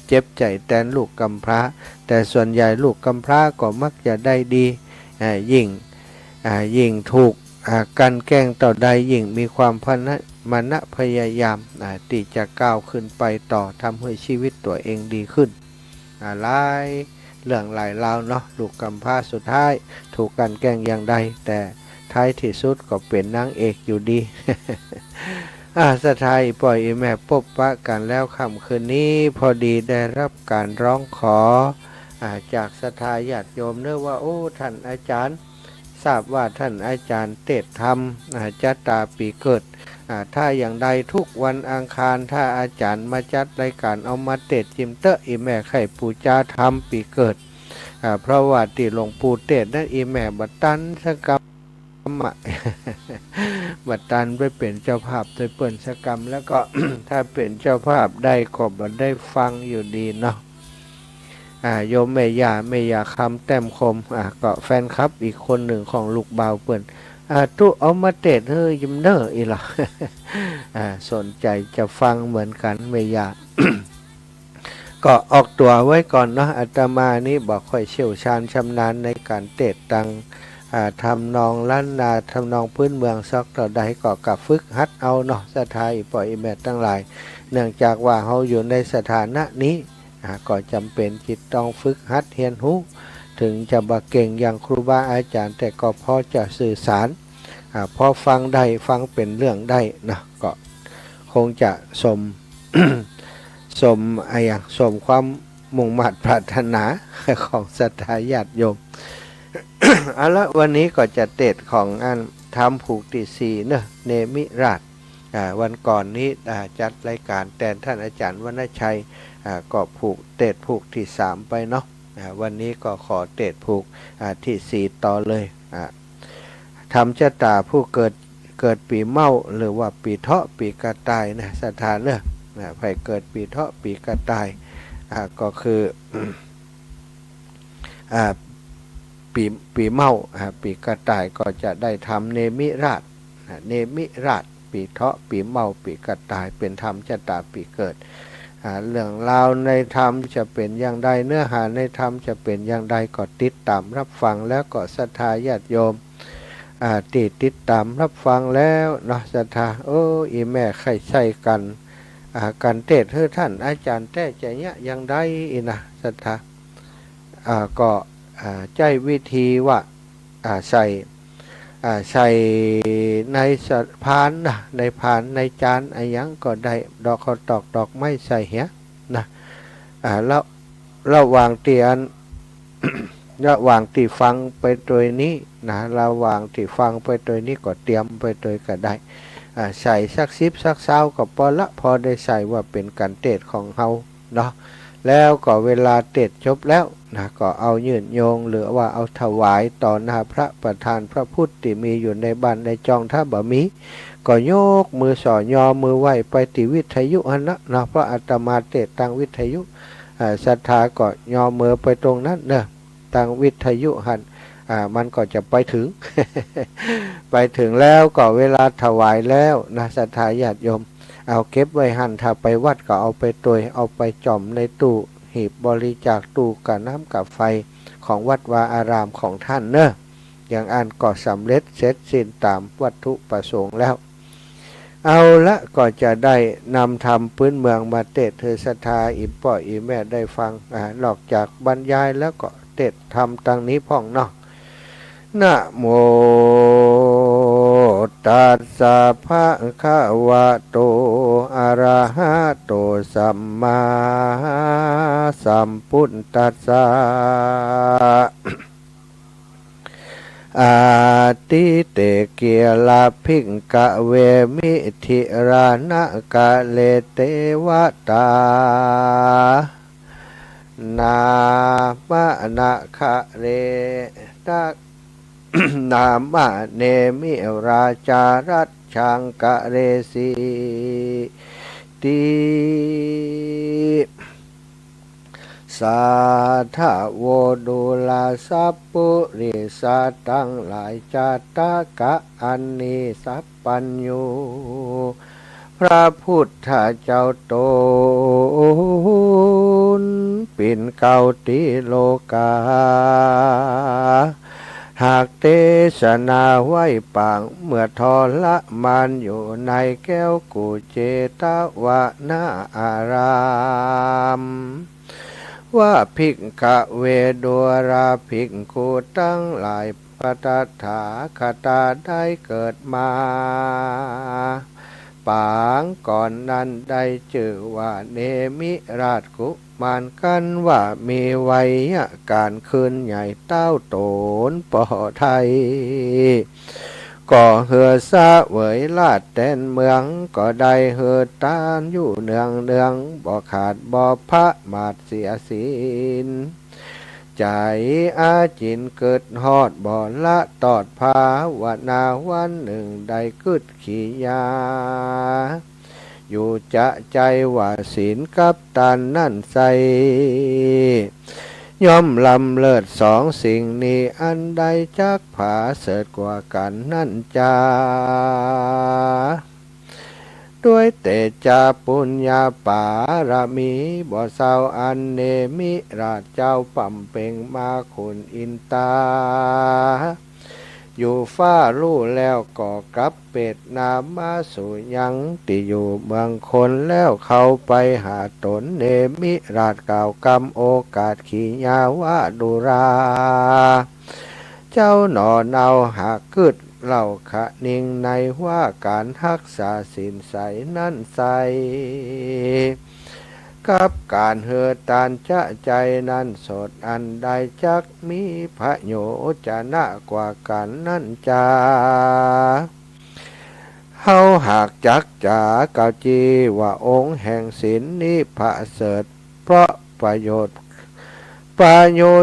เจ็บใจแทนลูกกำพร้าแต่ส่วนใหญ่ลูกกำพร้าก็มักจะได้ดียิ่งถูกกันแกล้งต่อใดยิ่งมีความมานะพยายามที่จะก้าวขึ้นไปต่อทำให้ชีวิตตัวเองดีขึ้นหลายเรื่องหลายราวเนาะลูกกำพร้าสุดท้ายถูกกันแกล้งอย่างใดแต่ท้ายที่สุดก็เป็นนางเอกอยู่ดี สถายปล่อยแม่พบปะกันแล้วค่ำคืนนี้พอดีได้รับการร้องขอจากศรัทธาญาติโยมเนื่องว่าโอ้ท่านอาจารย์ทราบว่าท่านอาจารย์เทศธรรมจัตตาปีเกิดถ้าอย่างใดทุกวันอังคารถ้าอาจารย์มาจัดรายการเอามาเทศจิมเตอร์อีแม่ไข่ปูจาธรรมปีเกิดเพราะว่าที่หลวงปู่เทศนั้นอีแม่บัดตันสกรรมบัดตันไปเป็นเจ้าภาพโดยเปิ่นสกรรมแล้วก็ ถ้าเป็นเจ้าภาพได้ก็บัดได้ฟังอยู่ดีเนาะโยมแม่ยาคำแต้มคมก็แฟนคลับอีกคนหนึ่งของลูกบ่าวเปิ่นตู้เอามาเตะเฮ้ยยิมเนอร์อีหรอ สนใจจะฟังเหมือนกันแม่ยา ก็ออกตัวไว้ก่อนเนาะอาตมานี่บอกค่อยเชี่ยวชาญชำนาญในการเตะตังทำนองล้านนาทำนองพื้นเมืองซักต่อใดก็กับฝึกฮัดเอาเนาะสถายปล่อยแม่ตั้งหลายเนื่องจากว่าเขาอยู่ในสถานะนี้ก็จำเป็นจิตต้องฝึกฮัดเรียนรู้ถึงจะบ่เก่งอย่างครูบาอาจารย์แต่ก็พอจะสื่อสารพอฟังได้ฟังเป็นเรื่องได้นะก็คงจะสม สมความมุ่งมั่นปรารถนาของศรัทธาญาติโยม เอาละวันนี้ก็จะเทศของอันทำผูกที่สี่เนอะเนมิราชวันก่อนนี้จัดรายการแทนท่านอาจารย์วรรณชัยก็ผูกเทศผูกที่สามไปเนาะวันนี้ก็ขอเทศผูกที่สี่ต่อเลยทำชะตาผู้เกิดปีเมาหรือว่าปีเถาะปีกระต่ายนะสถานเนอะใครเกิดปีเถาะปีกระต่ายก็คือ ปีเมาปีกระต่ายก็จะได้ทำเนมิราชปีเถาะปีเมาปีกระต่ายเป็นธรรมชะตาปีเกิดเรื่องราวในธรรมจะเป็นอย่างใดเนื้อหาในธรรมจะเป็นอย่างใดก็ติดตามรับฟังแล้วก็ศรัทธาญาติโยมติดตามรับฟังแล้วเนาะศรัทธาอีแม่ใครใช่กันการเทศให้ท่านอาจารย์แต่ใจเนี้ยอย่างใดนะศรัทธาก็ใจวิธีว่าใส่ในพานนะในพานในจานอะไรยังก็ได้ดอกข้าวตอกดอกไม้ใส่เหี้ยนะแล้วระหว่างที่ระหว่างที่ฟังไปโดยนี้นะระหว่างที่ฟังไปโดยนี้ก็เตรียมไปโดยก็ได้ใส่สัก10สัก20ก็พอได้ใส่ว่าเป็นการเทศของเฮาเนาะแล้วก็เวลาเทศจบแล้วนะก็เอายื่นโยงหรือว่าเอาถวายต่อหน้าพระประธานพระพุทธที่มีอยู่ในบ้านในจองถ้าบ่มีก็ยกมือส่อยอมือไหวไปที่วิทยุหันนะเพราะอาตมาเทศทางวิทยุศรัทธาก็ยอมือไปตรงนั้นเนอะทางวิทยุหันมันก็จะไปถึง ไปถึงแล้วก็เวลาถวายแล้วนะศรัทธาญาติโยมเอาเก็บไว้หันถ้าไปวัดก็เอาไปตวยเอาไปจ่อมในตู้หีบบริจาคตู้กับน้ำกับไฟของวัดวาอารามของท่านเนอะอย่างอันก็สำเร็จเสร็จสิ้นตามวัตถุประสงค์แล้วเอาละก็จะได้นำธรรมพื้นเมืองมาเทศเทศนาอิมป่ออีแม่ได้ฟังนอกจากบรรยายแล้วก็เทศธรรมตังนี้พ่องเนาะนะโมตัสสะภะคะวะโตอะระหะโตสัมมาสัมพุทธัสสะอาติเตเกียลาภิกขเวมิธิรานะกะเลเตวตานา มะนะคะเรนะนามะเนมิราจารัชชังกะเรสีติสาธาโวดุลาสัพปุริสัตตังหลายจัตตกะอันนิสัพปัญญูพระพุทธเจ้าโต ดินเก่าติโลกาหากเทศนาไว้ปางเมื่อทรละมานอยู่ในแก้วกุเจตวนาอารามว่าภิกขเวดุราภิกขุทั้งหลายปตถาคตาได้เกิดมาปางก่อนนั้นได้ชื่อว่าเนมิราชกุมารกันว่ามีวัยการคืนใหญ่เต้าโตนปอไทยก่อเหือซาเวยลาดแดนเมืองก็ได้เหือตานอยู่เนืองเนืองบ่ขาดบ่พระมาดเสียศีลใจอาจินเกิดฮอดบ่ละตอดภาวนาวันหนึ่งได้กึดขียาอยู่จะใจว่าศีลกับตานนั่นใสย่อมลำเลิศสองสิ่งนี้อันใดจักผาเสดกว่ากันนั่นจาด้วยเตจาปุญญาปารมีบ่เศร้าอันเนมิราชเจ้าปั่มเป่งมาคุณอินตาอยู่ฟ้าลู่แล้วก่อกลับเป็ดนามาสู่ยังติอยู่เมืองคนแล้วเข้าไปหาตนเนมิราชกล่าวกำโอกาสขีญาวาดุราเจ้าหนอเนาหากกึดเล่าขะนิ่งในว่าการรักษาศีลใสนั่นใสกับการเหือตานจะใจนั้นสดอันใดจักมีพระโยจะนะกว่ากันนั่นจาเฮาหากจักจากาจีว่าองค์แห่งศีลนี้พระเสริฐเพราะประโยช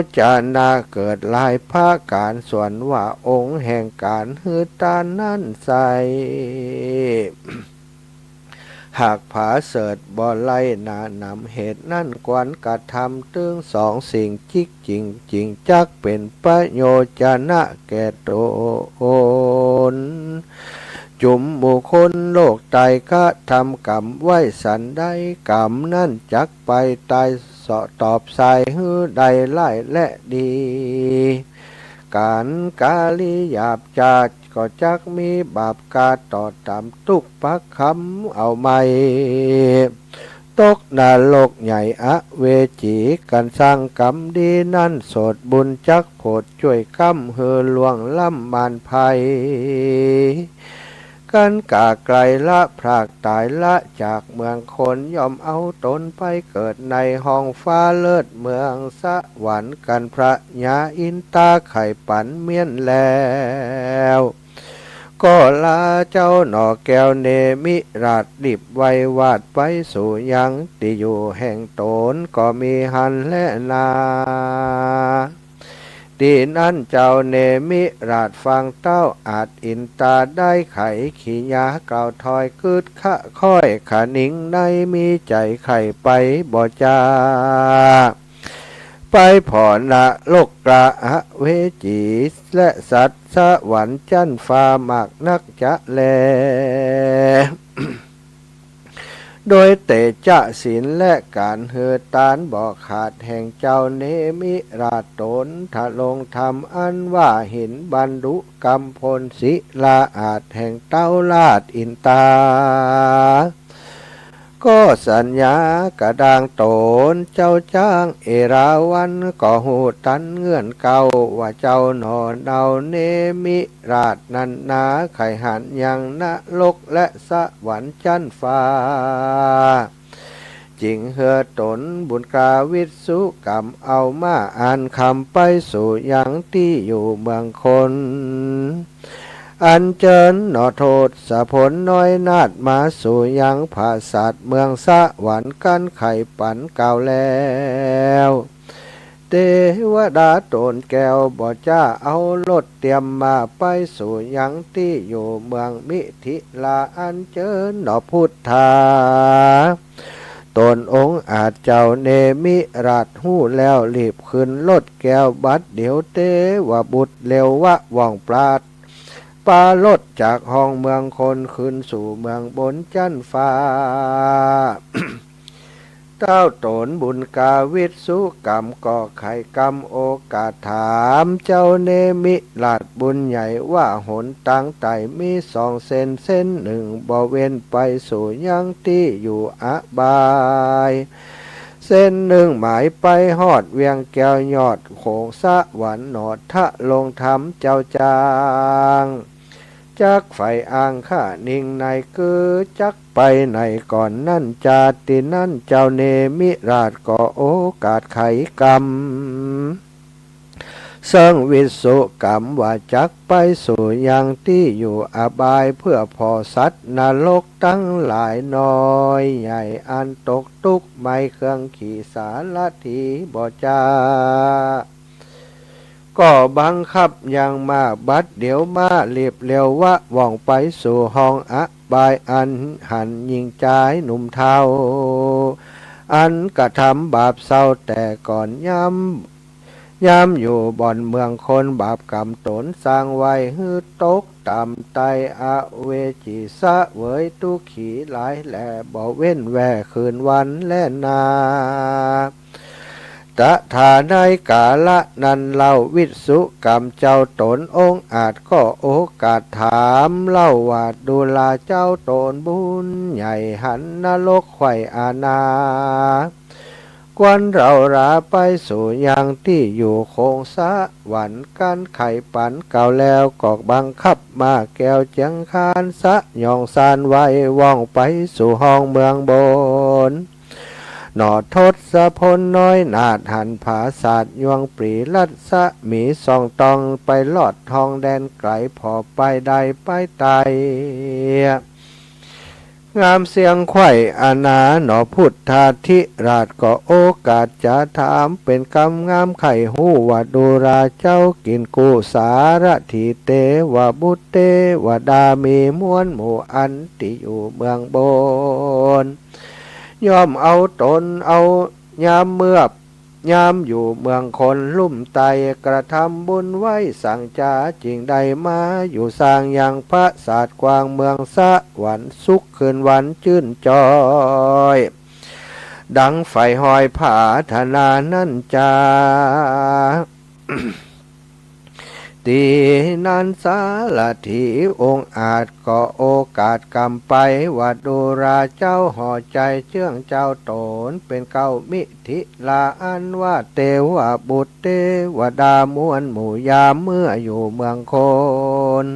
น์จานาเกิดลายภาการส่วนว่าองค์แห่งการหือตานนั่นใสหากผาเสริฐบ่ไล่นานำเหตุนั่นกวนกระทำตึงสองสิ่งจิกจริงจักเป็นประโยชนะแก่ตนจุมบุคคลโลกตายก็ทำกรรมไว้สันได้กรรมนั่นจักไปตายสอตอบสายหื้อใดไล่และดีการกาลิหยาบจาดก็จักมีบาปกาต่อตามทุกปักคำเอาไม่ตกนรกใหญ่เวจีกันสร้างกรรมดีนั่นโสดบุญจักโผดช่วยกำเฮือลวงล่ำมานภัยกันกาไกลละพรากตายละจากเมืองคนยอมเอาตนไปเกิดในห้องฟ้าเลิศเมืองสวรรค์กันพระญาอินตาไข่ปันเมียนแล้วก็ลาเจ้าหน่อแก้วเนมิราชดิบไว้วาดไปสู่ยังติอยู่แห่งตนก็มีหันและนาดีนั้นเจ้าเนมิราชฟังเต้าอาจอินตาได้ไขขีญากล่าวถอยคืดขะค่อยขานิ่งในมีใจไข่ไปบ่จาไปผ่อนละโลกกระเวจีและสัตว์สวรรค์จันฟ้ามากนักจะแล โดยเตจะศีลและการเหือตานบอกขาดแห่งเจ้าเนมิราชตนทะลงธรรมอันว่าหินบรรลุกำพลศิลาอาจแห่งเต้าลาดอินตาก็สัญญากระดังโตนเจ้าจ้างเอราวันก็หูตันเงื่อนเก่าว่าเจ้าหนอนเอาเนมิราชนันนาไข่หันยังนรกและสวรรค์ชั้นฟ้าจิงเหือตนบุญกาวิสุกรรมเอามาอ่านคำไปสู่ยังที่อยู่เมืองคนอันเจิญหนอโทษสะผลน้อยนาดมาสู่ยังภาษาเมืองสวรรค์กันไข่ปันเก่าแล้วเทวดาโตนแก้วบ่จ้าเอารถเตรียมมาไปสู่ยังที่อยู่เมืองมิถิลาอันเจิญหนอพุทธาตนองค์อาจเจ้าเนมิราชหู้แล้วรีบขึ้นรถแก้วบัดเดี๋ยวเทวบุตรเร็ววะว่องปราดปาลดจากห้องเมืองคนขึ้นสู่เมืองบนจันฟ้า เต้าตนบุญกาวิสุกรรมก่อไขกรรมโอกาสถามเจ้าเนมิลาดบุญใหญ่ว่าหนตั้งไต่มี2 เส้นหนึ่งบ่เว้นไปสู่ยังที่อยู่อบายเส้นหนึ่งหมายไปหอดเวียงแก้วยอดโขงสะหวันหนอดทะลงธรรมเจ้าจางจักไฟอ่างข้านิ่งในคือจักไปในก่อนนั่นจาตินั่นเจ้าเนมิราชก่อโอกาสไขกรรมเสิ่งวิสุกรรมว่าจักไปสู่ยังที่อยู่อบายเพื่อพอสัตว์นรกตั้งหลายน้อยใหญ่อันตกทุกข์ไม่เครื่องขี่สารทีบ่จาก็บังคับยังมาบัดเดี๋ยวมาเรียบเร็วว่าว่องไปสู่ห้องอบายอันหันยิงใจหนุ่มเทาอันกระทำบาปเศร้าแต่ก่อนย้ำอยู่บ่อนเมืองคนบาปกรรมตนสร้างไว้ฮือตกต่ำไตอเวจีสะเวยตุขีหลายแหล่บ่เว้นแว่คืนวันและนาตถาในกาละนั้นเล่าวิสุกรรมเจ้าตนองค์อาจก็โอกาสถามเล่าว่าดูลาเจ้าตนบุญใหญ่หันนรกไข่อาณากวนเราราไปสู่ยังที่อยู่คงสะหวันกันไข่ปันเก่าแล้วกอกบังคับมาแก้วเจียงคานสะยองซานไว้ว่องไปสู่ห้องเมืองบนหนอทศพลน้อยนาดหันผาศาสตร์ยวงปรีลัดสะมีส่องตองไปลอดทองแดนไกลพอไปได้ไปไตงามเสียงไข่อาณาหนอพุทธาธิราชก็โอกาสจะถามเป็นกำงามไข่หูว่าดูราเจ้ากินกูสารถีเตวะบุตเตวะดามีม้วนหมู่อันติอยู่เมืองบนยอมเอาตนเอายามเมื่อยามอยู่เมืองคนลุ่มไตกระทำบุญไว้สั่งจาจริงใดมาอยู่สร้างอย่างพระศาสตร์กวางเมืองสะหวันสุขคืนวันชื่นจอยดังไฟหอยผาธนานั่นจา ตีนันสารถีองค์อาจก็โอกาสกำไปว่าดูราเจ้าห่อใจเชื่องเจ้าตนเป็นเก้ามิธิลาอันว่าเทวบุตรเทวดามวลหมู่ยามเมื่ออยู่เมืองคน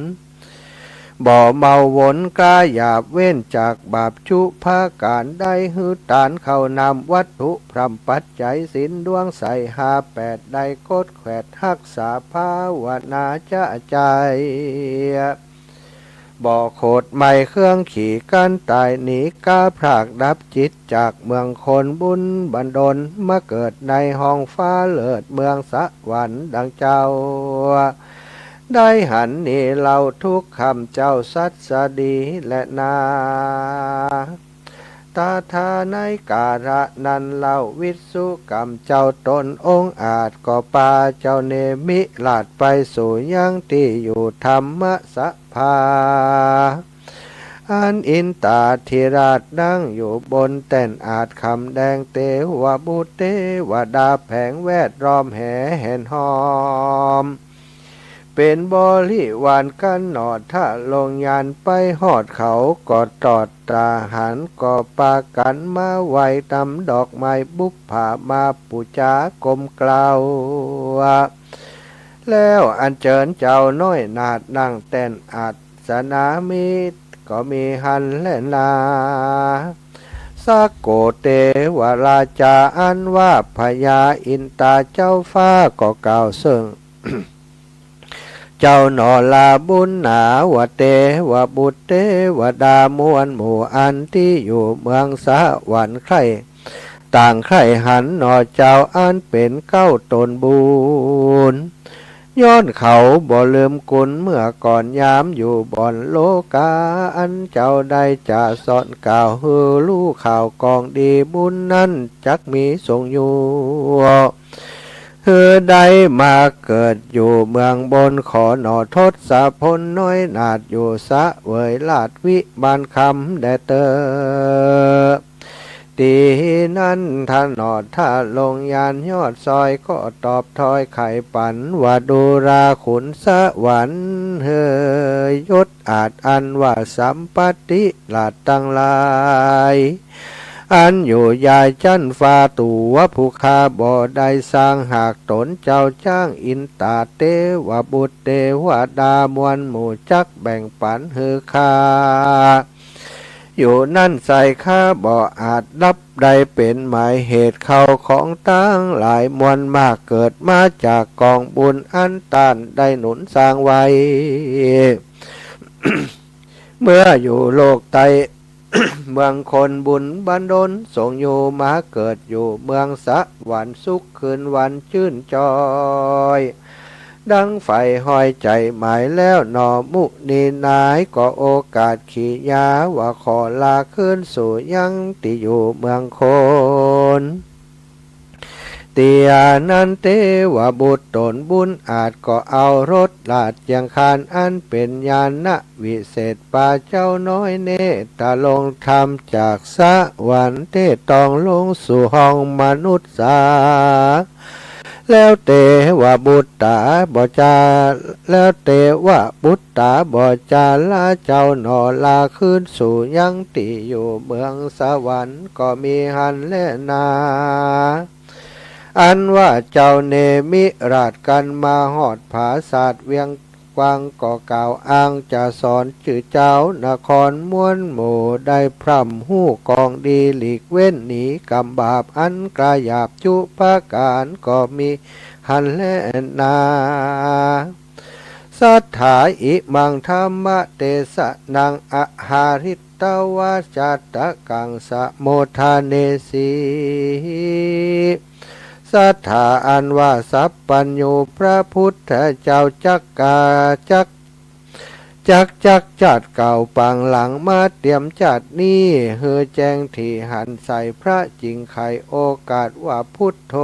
บ่เมาวนกล้าหยาบเว้นจากบาปชุภาการได้หือตานเข้านำวัตถุพรำปัจจัยสินดวงใส58ได้กดแขวดรักษาภาวนาจะใจบ่โคดไม่เครื่องขี่กันตายหนีกาพรากดับจิตจากเมืองคนบุญบันดลมาเกิดในห้องฟ้าเลิศเมืองสวรรค์ดังเจ้าได้หันนี่เราทุกคำเจ้าสัตสดีและนาตาทาในการะนันเล่าวิสุกรรมเจ้าตนองค์อาจก็ปาเจ้าเนมิลาดไปสู่ยังที่อยู่ธรรมสภาอันอินตาธิราชนั่งอยู่บนแท่นอาจคำแดงเตวบุตรเทวดาแผงแวดล้อมแห่แห่นหอมเป็นบริวารกันหนอดถ้าลงยานไปหอดเขาก็ตอดตาหันก็ปากันมาไว้ตำดอกไม้บุพผามาปูจากลมกล่าวแล้วอันเจิญเจ้าน้อยนาดนั่งเต้นอาสนามีก็มีหันและนาสักโกเตวราชาอันว่าพญาอินตาเจ้าฟ้าก็กล่าวซึ่ง เจ้าหนอลาบุญหนาวเตวบุตรเทวดามวลหมู่อันที่อยู่เมืองสวรรค์ใครต่างใครหันหนอเจ้าอันเป็นเก้าตนบุญย้อนเขาบ่ลืมกุลเมื่อก่อนยามอยู่บ่อนโลกาอันเจ้าได้จะสอนกล่าวฮือลู่ข่าวกองดีบุญนั้นจักมีทรงอยู่ได้มาเกิดอยู่เมืองบนขอหนอทศพลน้อยนาดอยู่สะเวยลาดวิบานคำแดเตอ ตีนั้นท่านนอดท่าลงยานยอดซอยก็ตอบถอยไข่ปันว่าดูราขุนสวรรค์เฮยยศอาจอันว่าสัมปติลาดตั้งหลายอันอยู่ยายจันฟ้าตัวผู้คาบ่อได้สร้างหากตนเจ้าจ้างอินตาเตวบุตรเทวดามวลหมู่จักแบ่งปันเฮือคาอยู่นั่นใส่ข้าบ่อาจรับได้เป็นหมายเหตุเขาของตั้งหลายมวลมากเกิดมาจากกองบุญอันต้านได้หนุนสร้างไว้ เมื่ออยู่โลกไต เมืองคนบุญบันดลส่งอยู่มาเกิดอยู่เมืองสวรรค์สุขคืนวันชื่นจอยดังไฟห้อยใจหมายแล้วหนอมุนีนายก็โอกาสขี่ยาว่าขอลาขึ้นสู่ยังที่อยู่เมืองคนเตียนันเตวบุตรตนบุญอาจก็เอารถลาดยังคานอันเป็นญาณวิเศษป่าเจ้าน้อยเนตาลงธรรมจากสวรรค์เทตองลงสู่ห้องมนุษย์สาแล้วเตวบุตตาบ่จาแล้วเตวบุตตาบ่จาลาเจ้าหนอลาขึ้นสู่ยังติอยู่เมืองสวรรค์ก็มีหันและนาอันว่าเจ้าเนมิราชกันมาหอดผาศาสตร์เวียงกวางก็กล่าวอ้างจะสอนชื่อเจ้านครม้วนหมู่ได้พร่ำหู้กองดีหลีกเว้นหนีกำบาปอันกระหยาบจุปการก็มีหันและนาสัทธาอิมังธรรมเตสะนังอหาริตวาจัตตะกังสะโมทาเนสีสัทธาอันว่าสัพปัญโยพระพุทธเจ้าจักจัดเก่าปังหลังมาเตรียมจัดนี้เฮือแจ้งที่หันใส่พระจริงไขโอกาสว่าพุทโธ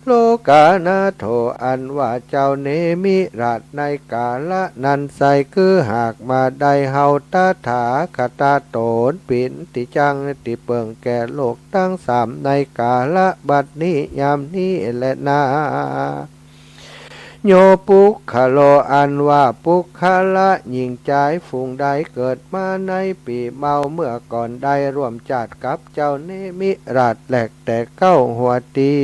โลกานาโถอันว่าเจ้าเนมิราชในกาละนันใสคือหากมาได้เฮาตาถาคตาโตนปินติจังติเปิงแก่โลกทั้งสามในกาละบัดนี้ยามนี้และนาโยปุคคโลอันว่าปุคคละหญิงใจฝูงใดเกิดมาในปีเมาเมื่อก่อนได้ร่วมจัดกับเจ้าเนมิราชแหลกแต่เก้าหัวตี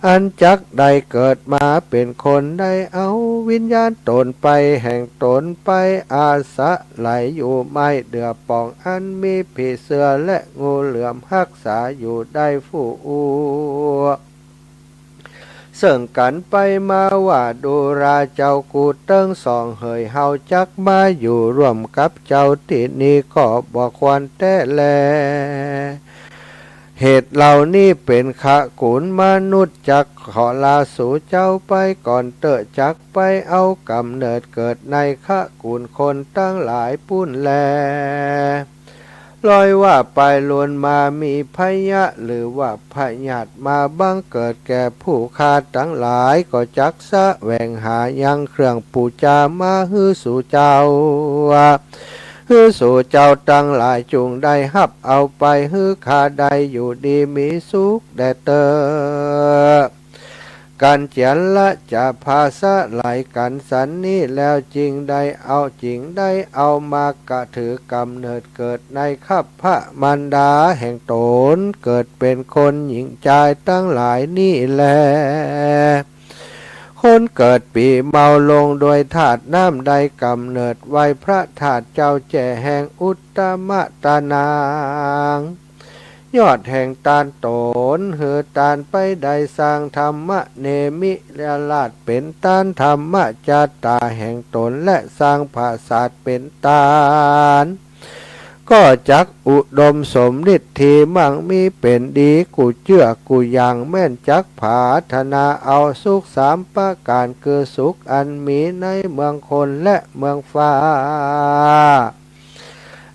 อันจักได้เกิดมาเป็นคนได้เอาวิญญาณตนไปแห่งตนไปอาสะไหลอยู่ไม่เดือปองอันมีผีเสือและงูเหลือมรักษาอยู่ได้ผู้อูเสิ่งกันไปมาว่าดูราเจ้ากูเติ้งสองเหยเฮาจักมาอยู่ร่วมกับเจ้าที่นี้ก็บอกควรแต่แลเหตุเหล่านี้เป็นขะกุลมนุษย์จักขอลาสู่เจ้าไปก่อนเตอะจักไปเอากำเนิดเกิดในขะกุลคนตั้งหลายปุ้นแลลอยว่าไปลวนมามีพยะหรือว่าพยาธิมาบังเกิดแก่ผู้ขาดทั้งหลายก็จักสะแหวงหายังเครื่องปูจามาฮือสู่เจ้าฮือสู่เจ้าตั้งหลายจุงได้ฮับเอาไปฮือขาใดอยู่ดีมีสุขแด่เตอการเจียนละจะภาษาไหลกันสันนี้แล้วจริงได้เอามากะถือกำเนิดเกิดในขับพระมันดาแห่งตนเกิดเป็นคนหญิงชายตั้งหลายนี่แลคนเกิดปีเมาลงโดยธาตุน้ำใดกำเนิดไว้พระธาตุเจ้าแจ่แห่งอุตตมตานางยอดแห่งตานโตนเหือตานไปได้สร้างธรรมะเนมิลาดเป็นตานธรรมะจาตาแห่งตนและสร้างภาษาเป็นตานก็จักอุดมสมฤทธิมั่งมีเป็นดีกูเชื่อกูยังแม่นจักผาธนาเอาสุขสามประการคือสุขอันมีในเมืองคนและเมืองฟ้า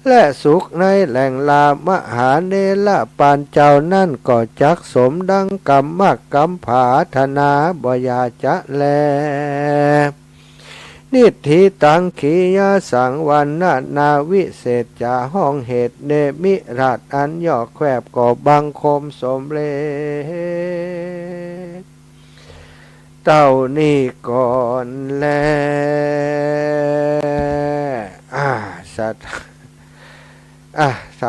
และสุขในแหล่งลามหาเนรปานเจ้านั่นก็จักสมดังกรรมกรรมผาธนาบยาจะแล นิธิตังขียาสังวันนานาวิเศษจาห้องเหตุเนมิราชอันย่อแควบก่อบังคมสมเลเต้านี่ก่อนแลสัตท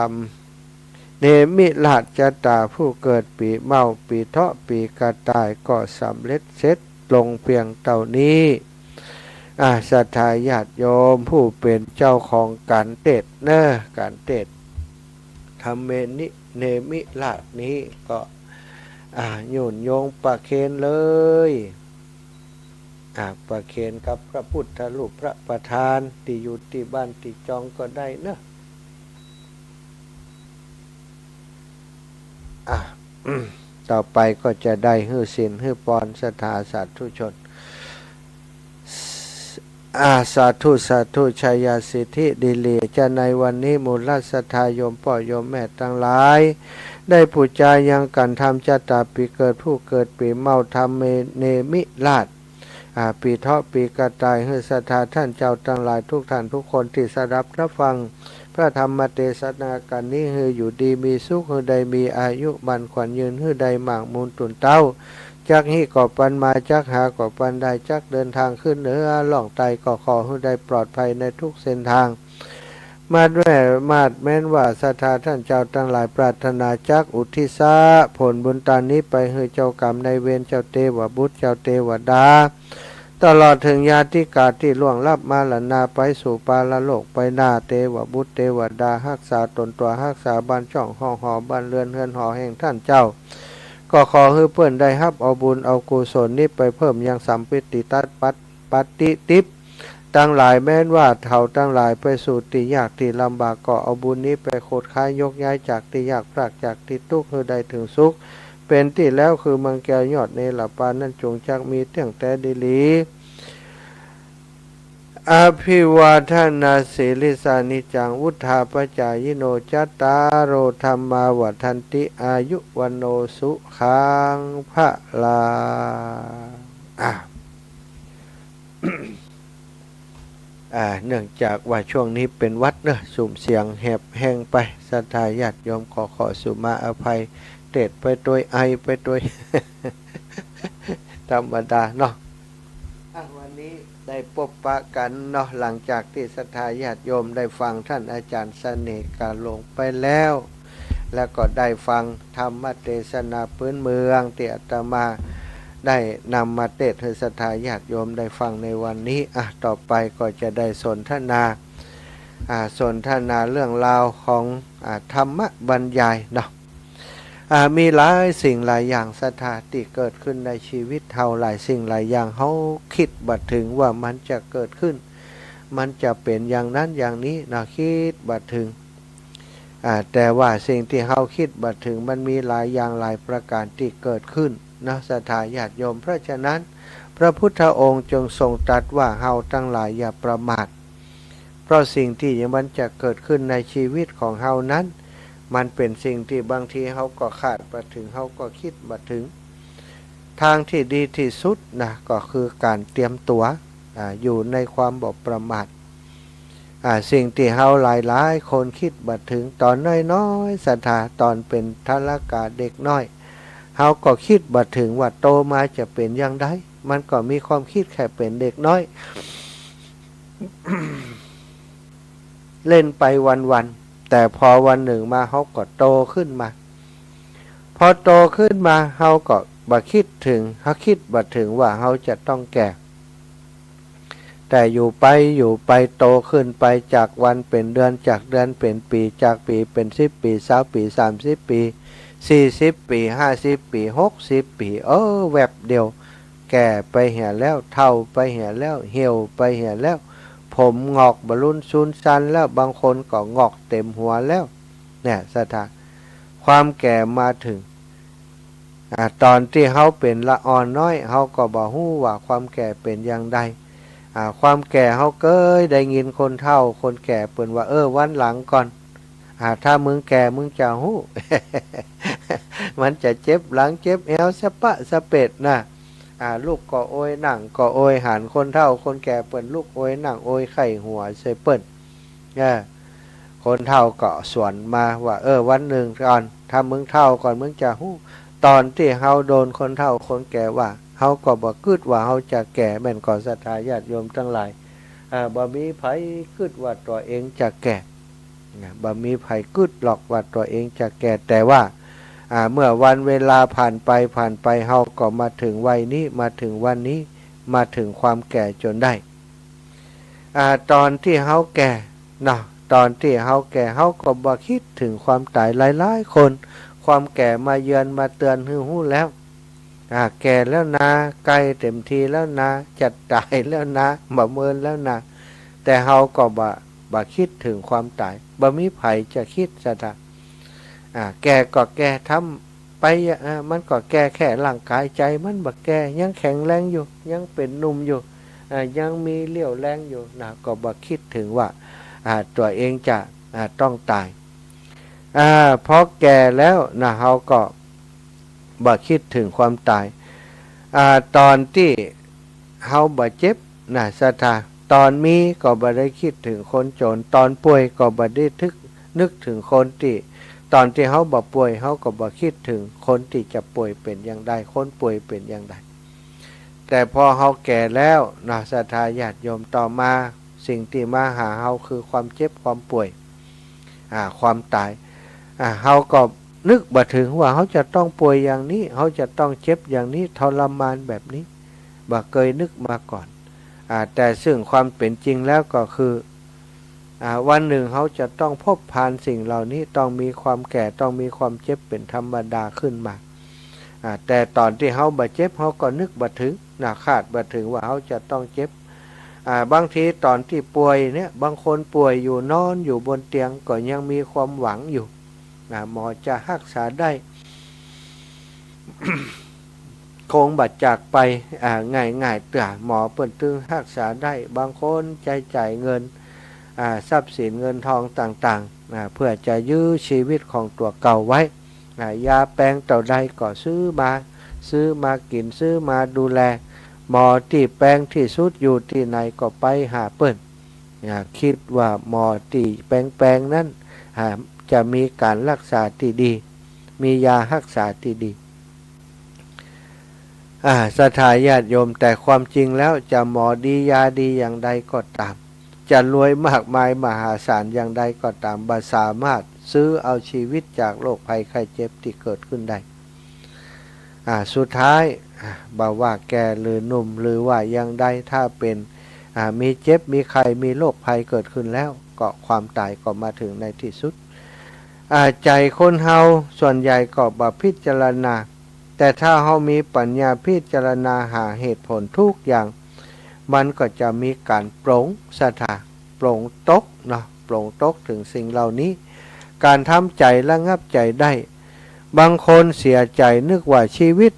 ำเนมิราชจะตาผู้เกิดปีเมาปีเถาะปีกระต่ายก็สำเร็จเสร็จลงเพียงเต่านี้ศรัทธาญาติโยมผู้เป็นเจ้าของการเทศเนอะการเทศทำเมนิเนมิราชนี้ก็โยนโยงประเคนเลยประเคนกับพระพุทธรูปพระประธานที่อยู่ที่บ้านที่จองก็ได้เนอะต่อไปก็จะได้ฮื้อศีลฮื้อปอนศรัทธาสาธุชนสาธุสาธุชัยสิทธิดิเลจะในวันนี้มูลศรัทธาโยมพ่อโยมแม่ทั้งหลายได้ปูจายังกันทำจัตตาปีเกิดผู้เกิดปีเมาทำเนมิราชปีเถาะปีกระต่ายฮื้อศรัทธาท่านเจ้าทั้งหลายทุกท่านทุกคนที่สดับรับฟังพระธรรมเทศนากันนี้ฮืออยู่ดีมีสุขฮือใดมีอายุมันขวัญยืนฮือใดหมากมูลตุนเต้าจักฮีก่อปันมาจักหาก่อปันได้จักเดินทางขึ้นเหนือล่องไตก่อขอฮือใดปลอดภัยในทุกเส้นทางมาด้วยมาดแม้นว่าศรัทธาท่านเจ้าทั้งหลายปรารถนาจักอุทิศผลบุญตานี้ไปฮือเจ้ากรรมในเวรเจ้าเทวบุตรเจ้าเทวดาตลอดถึงญาติกาที่ล่วงลับมาละนาไปสู่ปาลโลกไปหน้าเทวบุตรเทวดารักษาตนตัวรักษาบ้านช่องห้องหอบ้านเรือนเฮือนหอแห่งท่านเจ้าก็ขอให้เพื่อนได้รับเอาบุญเอากุศลนี้ไปเพิ่มยังสัมปิติตัสปฏิทิปตั้งหลายแม้นว่าเท่าตั้งหลายไปสู่ที่ยากที่ลำบากก็เอาบุญนี้ไปโคดค้ายยกย้ายจากที่ยากพรากจากที่ทุกข์ให้ได้ถึงสุขเป็นที่แล้วคือมังแก้วยอดในหลับปานนั้นจงจักมีเที่ยงแต่ดีลีอภิวาทนาสิริสานิจังวุธาปจายโนจัตตารโอธรรมาวัฏันติอายุวันโนสุขังพระลาเนื่องจากว่าช่วงนี้เป็นวัดเนอะสุ่มเสียงแหบแห้งไปศรัทธาญาติโยมขอสุมาอภัยเตดไปโดยไอไปโดย ธรรมดาเนาะวันนี้ได้พบปะกันเนาะหลังจากที่ศรัทธาญาติโยมได้ฟังท่านอาจารย์เสน่ห์กาลงไปแล้วแล้วก็ได้ฟังธรรมเทศนาพื้นเมืองที่อาตมาได้นำมาเทศน์ให้ศรัทธาญาติโยมได้ฟังในวันนี้ต่อไปก็จะได้สนทนาเรื่องราวของธรรมบรรยายเนาะมีหลายสิ่งหลายอย่างสถานที่เกิดขึ้นในชีวิตเฮาหลายสิ่งหลายอย่างเฮาคิดบัดถึงว่ามันจะเกิดขึ้นมันจะเป็นอย่างนั้นอย่างนี้นะคิดบัดถึงแต่ว่าสิ่งที่เฮาคิดบัดถึงมันมีหลายอย่างหลายประการที่เกิดขึ้นนะศรัทธาญาติโยมเพราะฉะนั้นพระพุทธองค์จงทรงตรัสว่าเฮาทั้งหลายอย่าประมาทเพราะสิ่งที่มันจะเกิดขึ้นในชีวิตของเฮานั้นมันเป็นสิ่งที่บางทีเขาก็คาดมาถึงเขาก็คิดมาถึงทางที่ดีที่สุดนะก็คือการเตรียมตัวอยู่ในความบ่ประมาทสิ่งที่เขาหลายคนคิดมาถึงตอนน้อยๆศรัทธาตอนเป็นทารกาเด็กน้อยเขาก็คิดมาถึงว่าโตมาจะเป็นอย่างไรมันก็มีความคิดแค่เป็นเด็กน้อย เล่นไปวันๆแต่พอวันหนึ่งมาเขาก็โตขึ้นมาพอโตขึ้นมาเขาก็บ่คิดถึงเขาคิดบ่ถึงว่าเขาจะต้องแก่แต่อยู่ไปโตขึ้นไปจากวันเป็นเดือนจากเดือนเป็นปีจากปีเป็น10 ปี20 ปี30 ปี40 ปี50 ปี60 ปีแวบเดียวแก่ไปเหี่ยแล้วเฒ่าไปเหี่ยแล้วเหี่ยวไปเหี่ยแล้วผมงอกบรรลุชุนชันแล้วบางคนก็งอกเต็มหัวแล้วเนี่ยสถานความแก่มาถึงตอนที่เขาเป็นละอ่อนน้อยเขาก็บ่ฮู้ว่าความแก่เป็นอย่างใดความแก่เขาเกยได้ยินคนเฒ่าคนแก่เปิ้นว่าวันหลังก่อนถ้ามึงแก่มึงจะฮู้ มันจะเจ็บหลังเจ็บเอวสะปะสะเป็ดนะ ลูกก็โอยนั่งก็โอยหันคนเฒ่าคนแก่เปิ้นลูกโอยนั่งโอยไข้หัวใส่เปิ้นคนเฒ่าก็สวนมาว่าวันหนึ่งก่อนถ้ามึงเฒ่าก่อนมึงจะฮู้ตอนที่เฮาโดนคนเฒ่าคนแก่ว่าเฮาก็บ่คิดว่าเฮาจะแก่แม่นก่อศรัทธาญาติโยมทั้งหลายบ่มีไผคิดว่าตัวเองจะแก่บ่มีไผคิดหรอกว่าตัวเองจะแก่แต่ว่าเมื่อวันเวลาผ่านไปเฮาก็มาถึงวัยนี้มาถึงวันนี้มาถึงความแก่จนได้ตอนที่เฮาแก่เนาะตอนที่เฮาแก่เฮาก็บ่คิดถึงความตายหลายๆคนความแก่มาเยือนมาเตือนฮู้แล้วแก่แล้วนะใกล้เต็มทีแล้วนะจะตายแล้วนะบ่เมินแล้วนะแต่เฮาก็บ่คิดถึงความตายบ่มีไผจะคิดซะแก่ก็แก่ทำไปมันก็แก่แค่ร่างกายใจมันบ่แก่ยังแข็งแรงอยู่ยังเป็นหนุ่มอยู่ยังมีเรี่ยวแรงอยู่นะก็บ่คิดถึงว่าตัวเองจะต้องตายพอแก่แล้วนะเฮาก็บ่คิดถึงความตายตอนที่เฮาบ่เจ็บนะศรัทธาตอนมีก็บ่ได้คิดถึงคนจนตอนป่วยก็บ่ได้นึกถึงคนที่ตอนที่เฮาบ่ป่วยเฮาก็บ่คิดถึงคนที่จะป่วยเป็นอย่างใดคนป่วยเป็นอย่างใดแต่พอเฮาแก่แล้วนะศรัทธาญาติโยมต่อมาสิ่งที่มาหาเฮาคือความเจ็บความป่วยความตายเฮาก็นึกบ่ถึงว่าเฮาจะต้องป่วยอย่างนี้เฮาจะต้องเจ็บอย่างนี้ทรมานแบบนี้บ่เคยนึกมาก่อนแต่ซึ่งความเป็นจริงแล้วก็คือวันหนึ่งเขาจะต้องพบผ่านสิ่งเหล่านี้ต้องมีความแก่ต้องมีความเจ็บเป็นธรรมดาขึ้นมาแต่ตอนที่เขาบ่เจ็บเขาก็นึกบ่ถึงคาดบ่ถึงว่าเขาจะต้องเจ็บบางทีตอนที่ป่วยเนี่ยบางคนป่วยอยู่นอนอยู่บนเตียงก็ยังมีความหวังอยู่หมอจะรักษาได้ คงบัดจากไปง่ายๆเตื่อหมอเปิ่นตึงรักษาได้บางคนจ่ายเงินทรัพย์สินเงินทองต่างๆเพื่อจะยื้อชีวิตของตัวเก่าไว้ยาแปลงต่อใดก็ซื้อมากินซื้อมาดูแลหมอที่แปลงที่สุดอยู่ที่ไหนก็ไปหาเปิ้นคิดว่าหมอที่แปลงนั้นจะมีการรักษาที่ดีมียารักษาที่ดีศรัทธาญาติโยมแต่ความจริงแล้วจะหมอดียาดีอย่างใดก็ตามจะรวยมากมายมหาศาลอย่างใดก็ตามบ่สามารถซื้อเอาชีวิตจากโรคภัยไข้เจ็บที่เกิดขึ้นได้สุดท้ายบ่ว่าแก่หรือหนุ่มหรือว่าอย่างใดถ้าเป็นมีเจ็บมีไข้มีโรคภัยเกิดขึ้นแล้วก็ความตายก็มาถึงในที่สุดใจคนเฮาส่วนใหญ่ก็บ่พิจารณาแต่ถ้าเฮามีปัญญาพิจารณาหาเหตุผลทุกอย่างมันก็จะมีการปรงศรัทธาปรงตกปรงตกถึงสิ่งเหล่านี้การทำใจระงับใจได้บางคนเสียใจนึกว่าชีวิต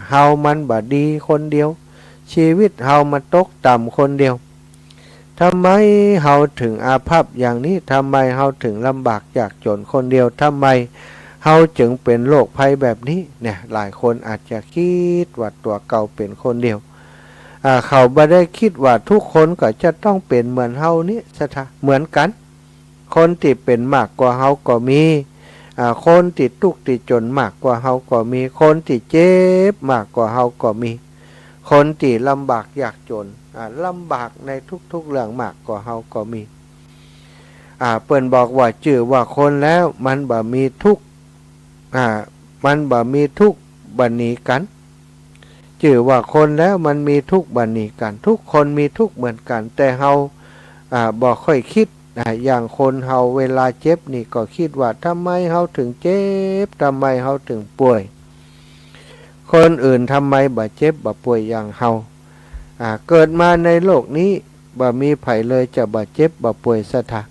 เฮามันบ่ดีคนเดียวชีวิตเฮามันตกต่ำคนเดียวทำไมเฮาถึงอาภัพอย่างนี้ทำไมเฮาถึงลำบากยากจนคนเดียวทำไมเฮาจึงเป็นโรคภัยแบบนี้เนี่ยหลายคนอาจจะคิดว่าตัวเก่าเป็นคนเดียวเขาบ่ได้คิดว่าทุกคนก็จะต้องเป็นเหมือนเฮานี่ซะท่าเหมือนกันคนที่เป็นมากกว่าเฮาก็มีคนที่ทุกข์ที่จนมากกว่าเฮาก็มีคนที่เจ็บมากกว่าเฮาก็มีคนที่ลำบากยากจนลำบากในทุกๆเรื่องมากกว่าเฮาก็มีเปิ้นบอกว่าชื่อว่าคนแล้วมันบ่มีทุกข์มันบ่มีทุกข์บัดนี้กันชื่อว่าคนแล้วมันมีทุกข์บัดนี้กันทุกคนมีทุกข์เหมือนกันแต่เฮาบ่ค่อยคิดอย่างคนเฮาเวลาเจ็บนี่ก็คิดว่าทำไมเฮาถึงเจ็บทำไมเฮาถึงป่วยคนอื่นทำไมบ่เจ็บบ่ป่วยอย่างเฮาเกิดมาในโลกนี้บ่มีไผเลยจะบ่เจ็บบ่ป่วยซะทะ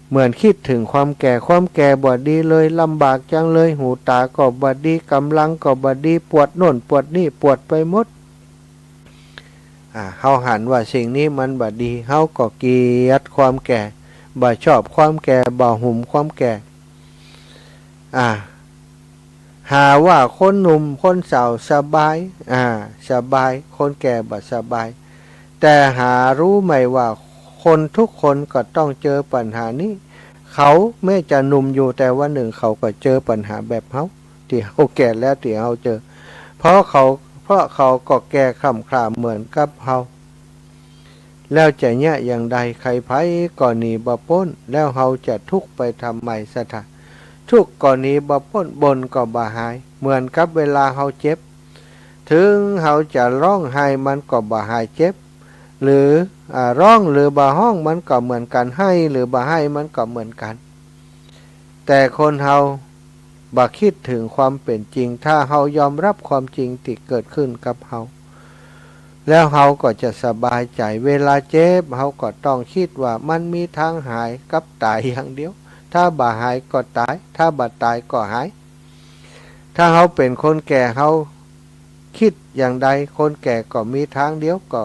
เหมือนคิดถึงความแก่บ่ดีเลยลำบากจังเลยหูตาก็บ่ดีกำลังก็บ่ดีปวดโน่นปวดนี่ปวดไปหมดเฮาหันว่าสิ่งนี้มันบ่ดีเฮาก็เกลียดความแก่บ่ชอบความแก่บ่หุ่มความแก่ หาว่าคนหนุ่มคนสาวสบายสบายคนแก่บ่สบายแต่หารู้ไหมว่าคนทุกคนก็ต้องเจอปัญหานี้เขาแม้จะหนุ่มอยู่แต่ว่าหนึ่งเขาก็เจอปัญหาแบบเขาที่เขาแก่แล้วที่เขาเจอเพราะเขาก็แก่คร่ำคร่าเหมือนกับเขาแล้วจะเนี่ยอย่างใดใครไผก็หนีบ่พ้นแล้วเขาจะทุกข์ไปทำไมสถานทุกข์ก็หนีบ่พ้นบนก็บ่หายเหมือนกับเวลาเขาเจ็บถึงเขาจะร้องไห้มันก็บ่หายเจ็บหรือร้องหรือบ่ห้องมันก็เหมือนกันให้หรือบ่ให้มันก็เหมือนกันแต่คนเขาบ่คิดถึงความเป็นจริงถ้าเขายอมรับความจริงที่เกิดขึ้นกับเขาแล้วเขาก็จะสบายใจเวลาเจ็บเขาก็ต้องคิดว่ามันมีทางหายกับตายอย่างเดียวถ้าบ่หายก็ตายถ้าบ่ตายก็หายถ้าเขาเป็นคนแก่เขาคิดอย่างใดคนแก่ก็มีทางเดียวก็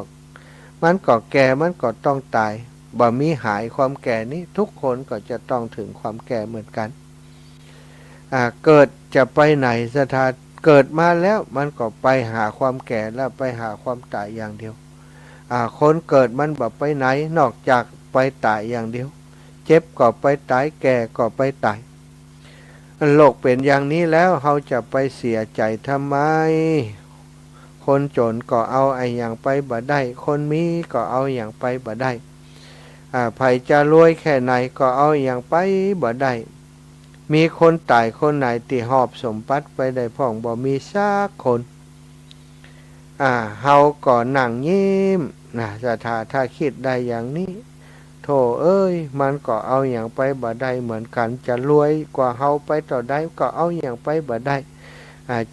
มันก็แก่มันก็ต้องตายบ่มีหายความแก่นี้ทุกคนก็จะต้องถึงความแก่เหมือนกันเกิดจะไปไหนสถานเกิดมาแล้วมันก็ไปหาความแก่แล้วไปหาความตายอย่างเดียวคนเกิดมันบ่ไปไหนนอกจากไปตายอย่างเดียวเจ็บก็ไปตายแก่ก็ไปตายโลกเป็นอย่างนี้แล้วเขาจะไปเสียใจทำไมคนจนก็เอาไอ้อย่างไปบ่ได้คนมีก็เอาอย่างไปบ่ได้ไผจะรวยแค่ไหนก็เอาอย่างไปบ่ได้มีคนตายคนไหนที่หอบสมบัติไปได้พ่องบ่มีสักคนเฮาก็นั่งยิ้มถ้าคิดได้อย่างนี้โธ่เอ้ยมันก็เอาอย่างไปบ่ได้เหมือนกันจะรวยกว่าเฮาไปต่อได้ก็เอาอย่างไปบ่ได้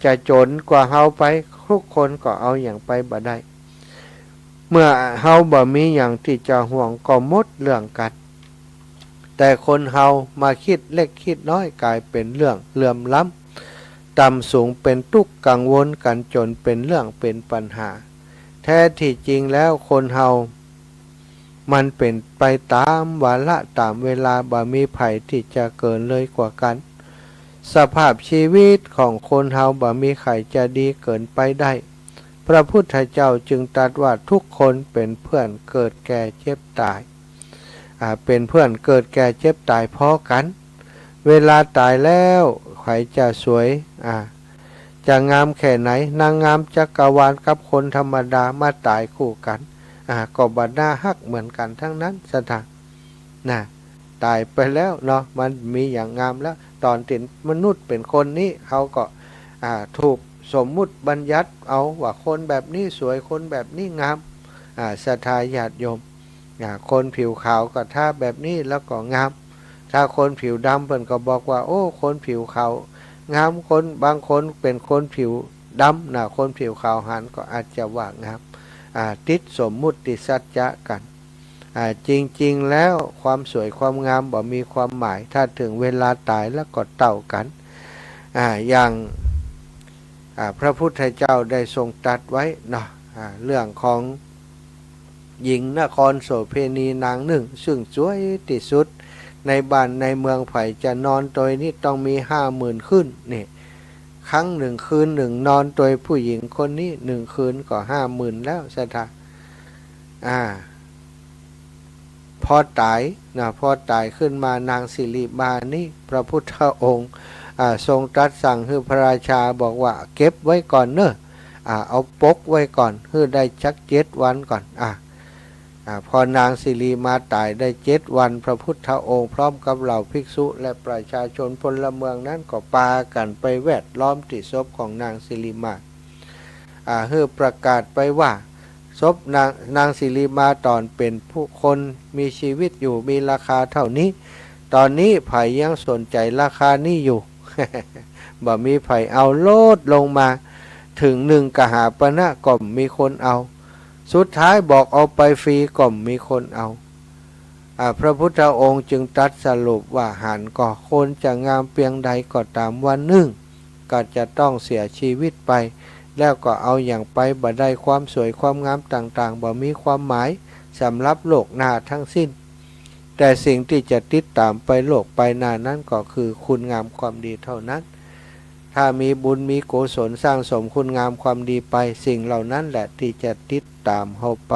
จะจนกว่าเฮาไปทุกคนก็เอาอย่างไปบ่ได้เมื่อเฮาบ่มีอย่างที่จะห่วงก็หมดเรื่องกันแต่คนเฮามาคิดเล็กคิดน้อยกลายเป็นเรื่องเหลื่อมล้ำต่ำสูงเป็นทุกข์กังวลกันจนเป็นเรื่องเป็นปัญหาแท้ที่จริงแล้วคนเฮามันเป็นไปตามวาระตามเวลาบ่มีไผที่จะเกินเลยกว่ากันสภาพชีวิตของคนเฮาบ่มีใครจะดีเกินไปได้พระพุทธเจ้าจึงตรัสว่าทุกคนเป็นเพื่อนเกิดแก่เจ็บตายเป็นเพื่อนเกิดแก่เจ็บตายพอกันเวลาตายแล้วใครจะสวยจะงามแค่ไหนนางงามจักรวาลกับคนธรรมดามาตายคู่กันก็บัดหน้าฮักเหมือนกันทั้งนั้นสถานตายไปแล้วเนาะมันมีอย่างงามแล้วตอนเป็นมนุษย์เป็นคนนี้เขาก็ถูกสมมุติบัญญัติเอาว่าคนแบบนี้สวยคนแบบนี้งามศรัทธาญาติโยมคนผิวขาวก็ถ้าแบบนี้แล้วก็งามถ้าคนผิวดำเพิ่นก็บอกว่าโอ้คนผิวขาวงามคนบางคนเป็นคนผิวดำคนผิวขาวหันก็อาจจะว่างามติดสมมุติสัจจะกันจริงๆแล้วความสวยความงามบ่มีความหมายถ้าถึงเวลาตายแล้วก็เต่ากันอย่างพระพุทธเจ้าได้ทรงตรัสไว้เนาะเรื่องของหญิงนครโสเพณีนางหนึ่งซึ่งสวยที่สุดในบ้านในเมืองไผ่จะนอนโดยนี่ต้องมี50,000ขึ้นนี่ครั้งหนึ่งคืนหนึ่งนอนโดยผู้หญิงคนนี้1คืนก็50,000แล้วสถาพอตายขึ้นมานางสิริมานี่พระพุทธองค์ทรงตรัสสั่งให้พระราชาบอกว่าเก็บไว้ก่อนเนอะเอาปกไว้ก่อนให้ได้ชัก7 วันก่อนพอนางสิริมาตายได้7 วันพระพุทธองค์พร้อมกับเหล่าภิกษุและประชาชนพลเมืองนั้นก็ปากันไปแวดล้อมที่ศพของนางสิริมาเพื่อประกาศไปว่าศพนางสิริมาตอนเป็นผู้คนมีชีวิตอยู่มีราคาเท่านี้ตอนนี้ไผ่ยังสนใจราคานี้อยู่ บ่มีไผ่เอาโลดลงมาถึง1 กหาปณะก็มีคนเอาสุดท้ายบอกเอาไปฟรีก็มีคนเอาพระพุทธองค์จึงตรัสสรุปว่าหันก็คนจะงามเพียงใดก็ตามวันหนึ่งก็จะต้องเสียชีวิตไปแล้วก็เอาอย่างไปบ่ได้ความสวยความงามต่างๆบ่มีความหมายสำหรับโลกหน้าทั้งสิ้นแต่สิ่งที่จะติดตามไปโลกไปหน้านั้นก็คือคุณงามความดีเท่านั้นถ ถ้ามีบุญมีกุศลสร้างสมคุณงามความดีไปสิ่งเหล่านั้นแหละที่จะติดตามเข้าไป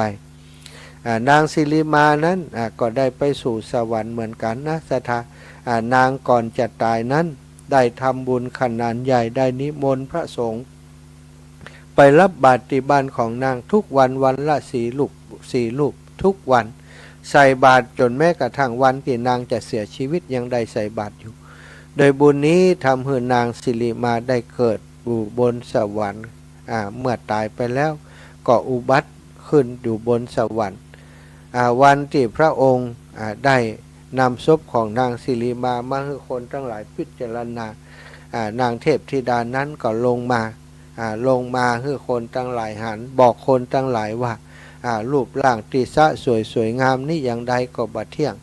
นางสิริมานั้นก็ได้ไปสู่สวรรค์เหมือนกันนะสถานางก่อนจะตายนั้นได้ทำบุญขนาดใหญ่ได้นิมนต์พระสงฆ์ไปรับบาตรที่บ้านของนางทุกวันวันละ4 รูปทุกวันใส่บาตรจนแม้กระทั่งวันที่นางจะเสียชีวิตยังได้ใส่บาตรอยู่โดยบุญนี้ทำให้นางสิริมาได้เกิดอยู่บนสวรรค์เมื่อตายไปแล้วก็อุบัติขึ้นอยู่บนสวรรค์วันที่พระองค์ได้นำศพของนางสิริมาให้คนทั้งหลายพิจารณานางเทพธิดานั้นก็ลงมาให้คนทั้งหลายหันบอกคนทั้งหลายว่ารูปร่างติสะสวยงามนี่อย่างใดก็บ่เที่ยง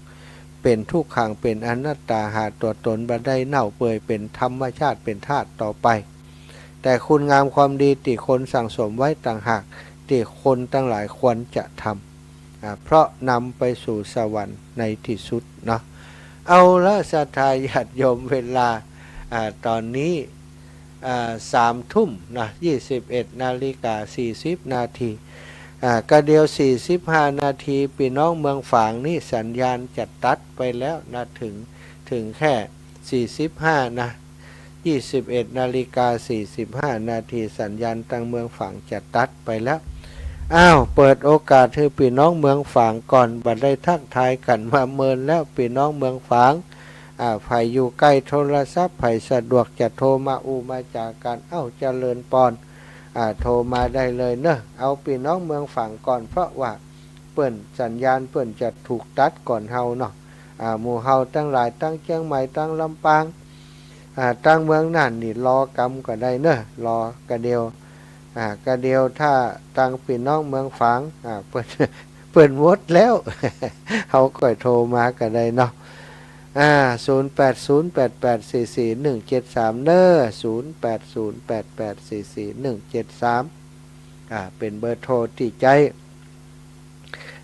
เป็นทุกขังเป็นอนัตตาหาตัวตนบ่ได้เน่าเปื่อยเป็นธรรมชาติเป็นธาตุต่อไปแต่คุณงามความดีที่คนสั่งสมไว้ต่างหากที่คนทั้งหลายควรจะทำเพราะนำไปสู่สวรรค์ในที่สุดเนาะเอาละศรัทธาญาติโยมเวลาตอนนี้3 ทุ่มนะ21:40 นาทีก็เดียว45 นาทีพี่น้องเมืองฝางนี่สัญญาณจะตัดไปแล้วนะถึงแค่45นะ21:45 นาทีสัญญาณทางเมืองฝางจะตัดไปแล้วเปิดโอกาสให้พี่น้องเมืองฝางก่อนบัดได้ทักทายกันมาเมินแล้วพี่น้องเมืองฝางไผอยู่ใกล้โทรศัพท์ไผสะดวกจะโทรมามาจากกันเจริญปอนโทรมาได้เลยเนอะเอาพี่น้องเมืองฝั่งก่อนเพราะว่าเปิ่นสัญญาณเปิ่นจะถูกตัดก่อนเฮาเนาะหมู่เฮาตั้งหลายตั้งเชียงใหม่ตั้งลำปางตั้งเมืองน่านนี่รอกำก็ได้เนอะรอกระเดียวถ้าตั้งพี่น้องเมืองฝางเปิ่นหมดแล้ว เฮาก็โทรมาก็ได้เนาะ0808844173เนอะ0808844173เป็นเบอร์โทรที่ใจ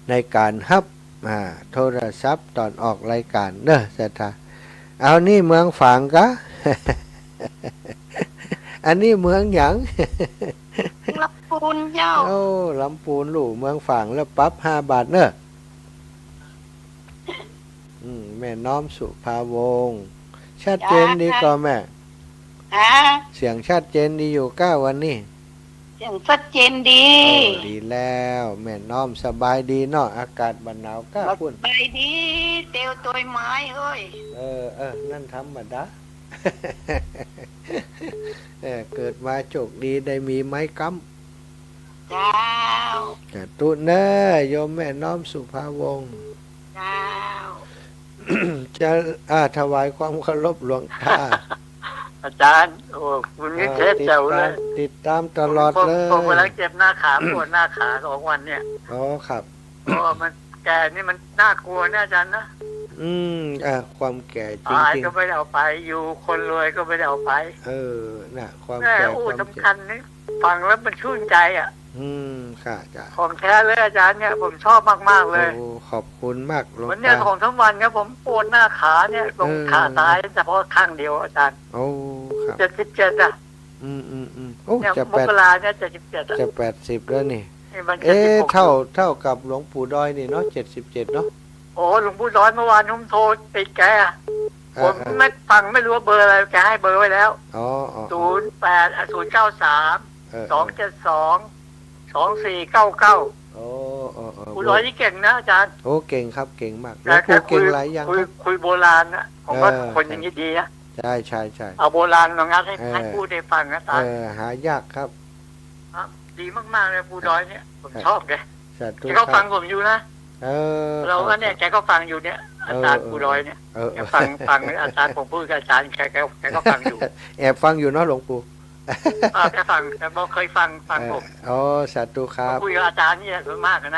ในการฮับโทรศัพท์ตอนออกรายการเนอะสถาเอานี่เมืองฝางกะ อันนี้เมืองหยัง ลำพูนเจ้าโอ้ลำพูนลูกเมืองฝางแล้วปรับ5 บาทเนอะแม่น้อมสุภาวงศ์ชัดเจนดีก็แม่เสียงชัดเจนดีอยู่ก้าวันนี้เสียงชัดเจนดีดีแล้วแม่น้อมสบายดีเนาะอากาศบ้านหนาวก้าพุ่นสบายดีเตียวตัวไม้เอ้ยนั่นธรรมดา เกิดมาโชคดีได้มีไม้ค้ำเจ้าตุเนอโยมแม่น้อมสุภาวงศ์เจ้าจะถวายความเคารพหลวงตาอาจารย์โอ้คุณนี่เทศเจ้าเลยติดตามตลอดเลยผมกำลังเจ็บหน้าขาปวดหน้าขาของวันเนี่ยครับมันแก่นี่มันน่ากลัวนะอาจารย์นะความแก่จริงๆก็ไม่ได้เอาไปอยู่คนรวยก็ไม่ได้เอาไปน่ะความแก่สำคัญนี่ฟังแล้วมันชื่นใจค่ะจ้ะของแท้เลยอาจารย์เนี่ยผมชอบมากๆเลยขอบคุณมากหลวงตาวันนี้ของทั้งวันครับผมปวดหน้าขาเนี่ยตรงขาซ้ายแต่เพราะข้างเดียวอาจารย์ครับ77อ่ะจะมกราเนี่ย77จะ80แล้วนี่เท่ากับหลวงปู่ดอยนี่เนาะ77เนาะโอ้หลวงปู่ดอยเมื่อวานผมโทรติดแกผมไม่ฟังไม่รู้ว่าเบอร์อะไรแกให้เบอร์ไว้แล้ว08 093 272 2499ผู้ร้อยนี่เก่งนะอาจารย์เก่งครับเก่งมากแล้วเก่งหลายอย่างคุยโบราณนะผมว่าคนอย่างนี้ดีนะใช่เอาโบราณมางัดให้พูดได้ฟังนะอาจารย์หายากครับดีมากๆเลยผู้ร้อยเนี่ยผมชอบแกเขาฟังผมอยู่นะเราก็เนี่ยแกก็ฟังอยู่เนี่ยอาจารย์ผู้ร้อยเนี่ยแกฟังอาจารย์ผมพูดกับอาจารย์แกก็ฟังอยู่แอบฟังอยู่เนาะหลวงปู่แกฟังแต่บอกเคยฟังผมสาธุครับคุยกับอาจารย์นี่ส่วนมากนะ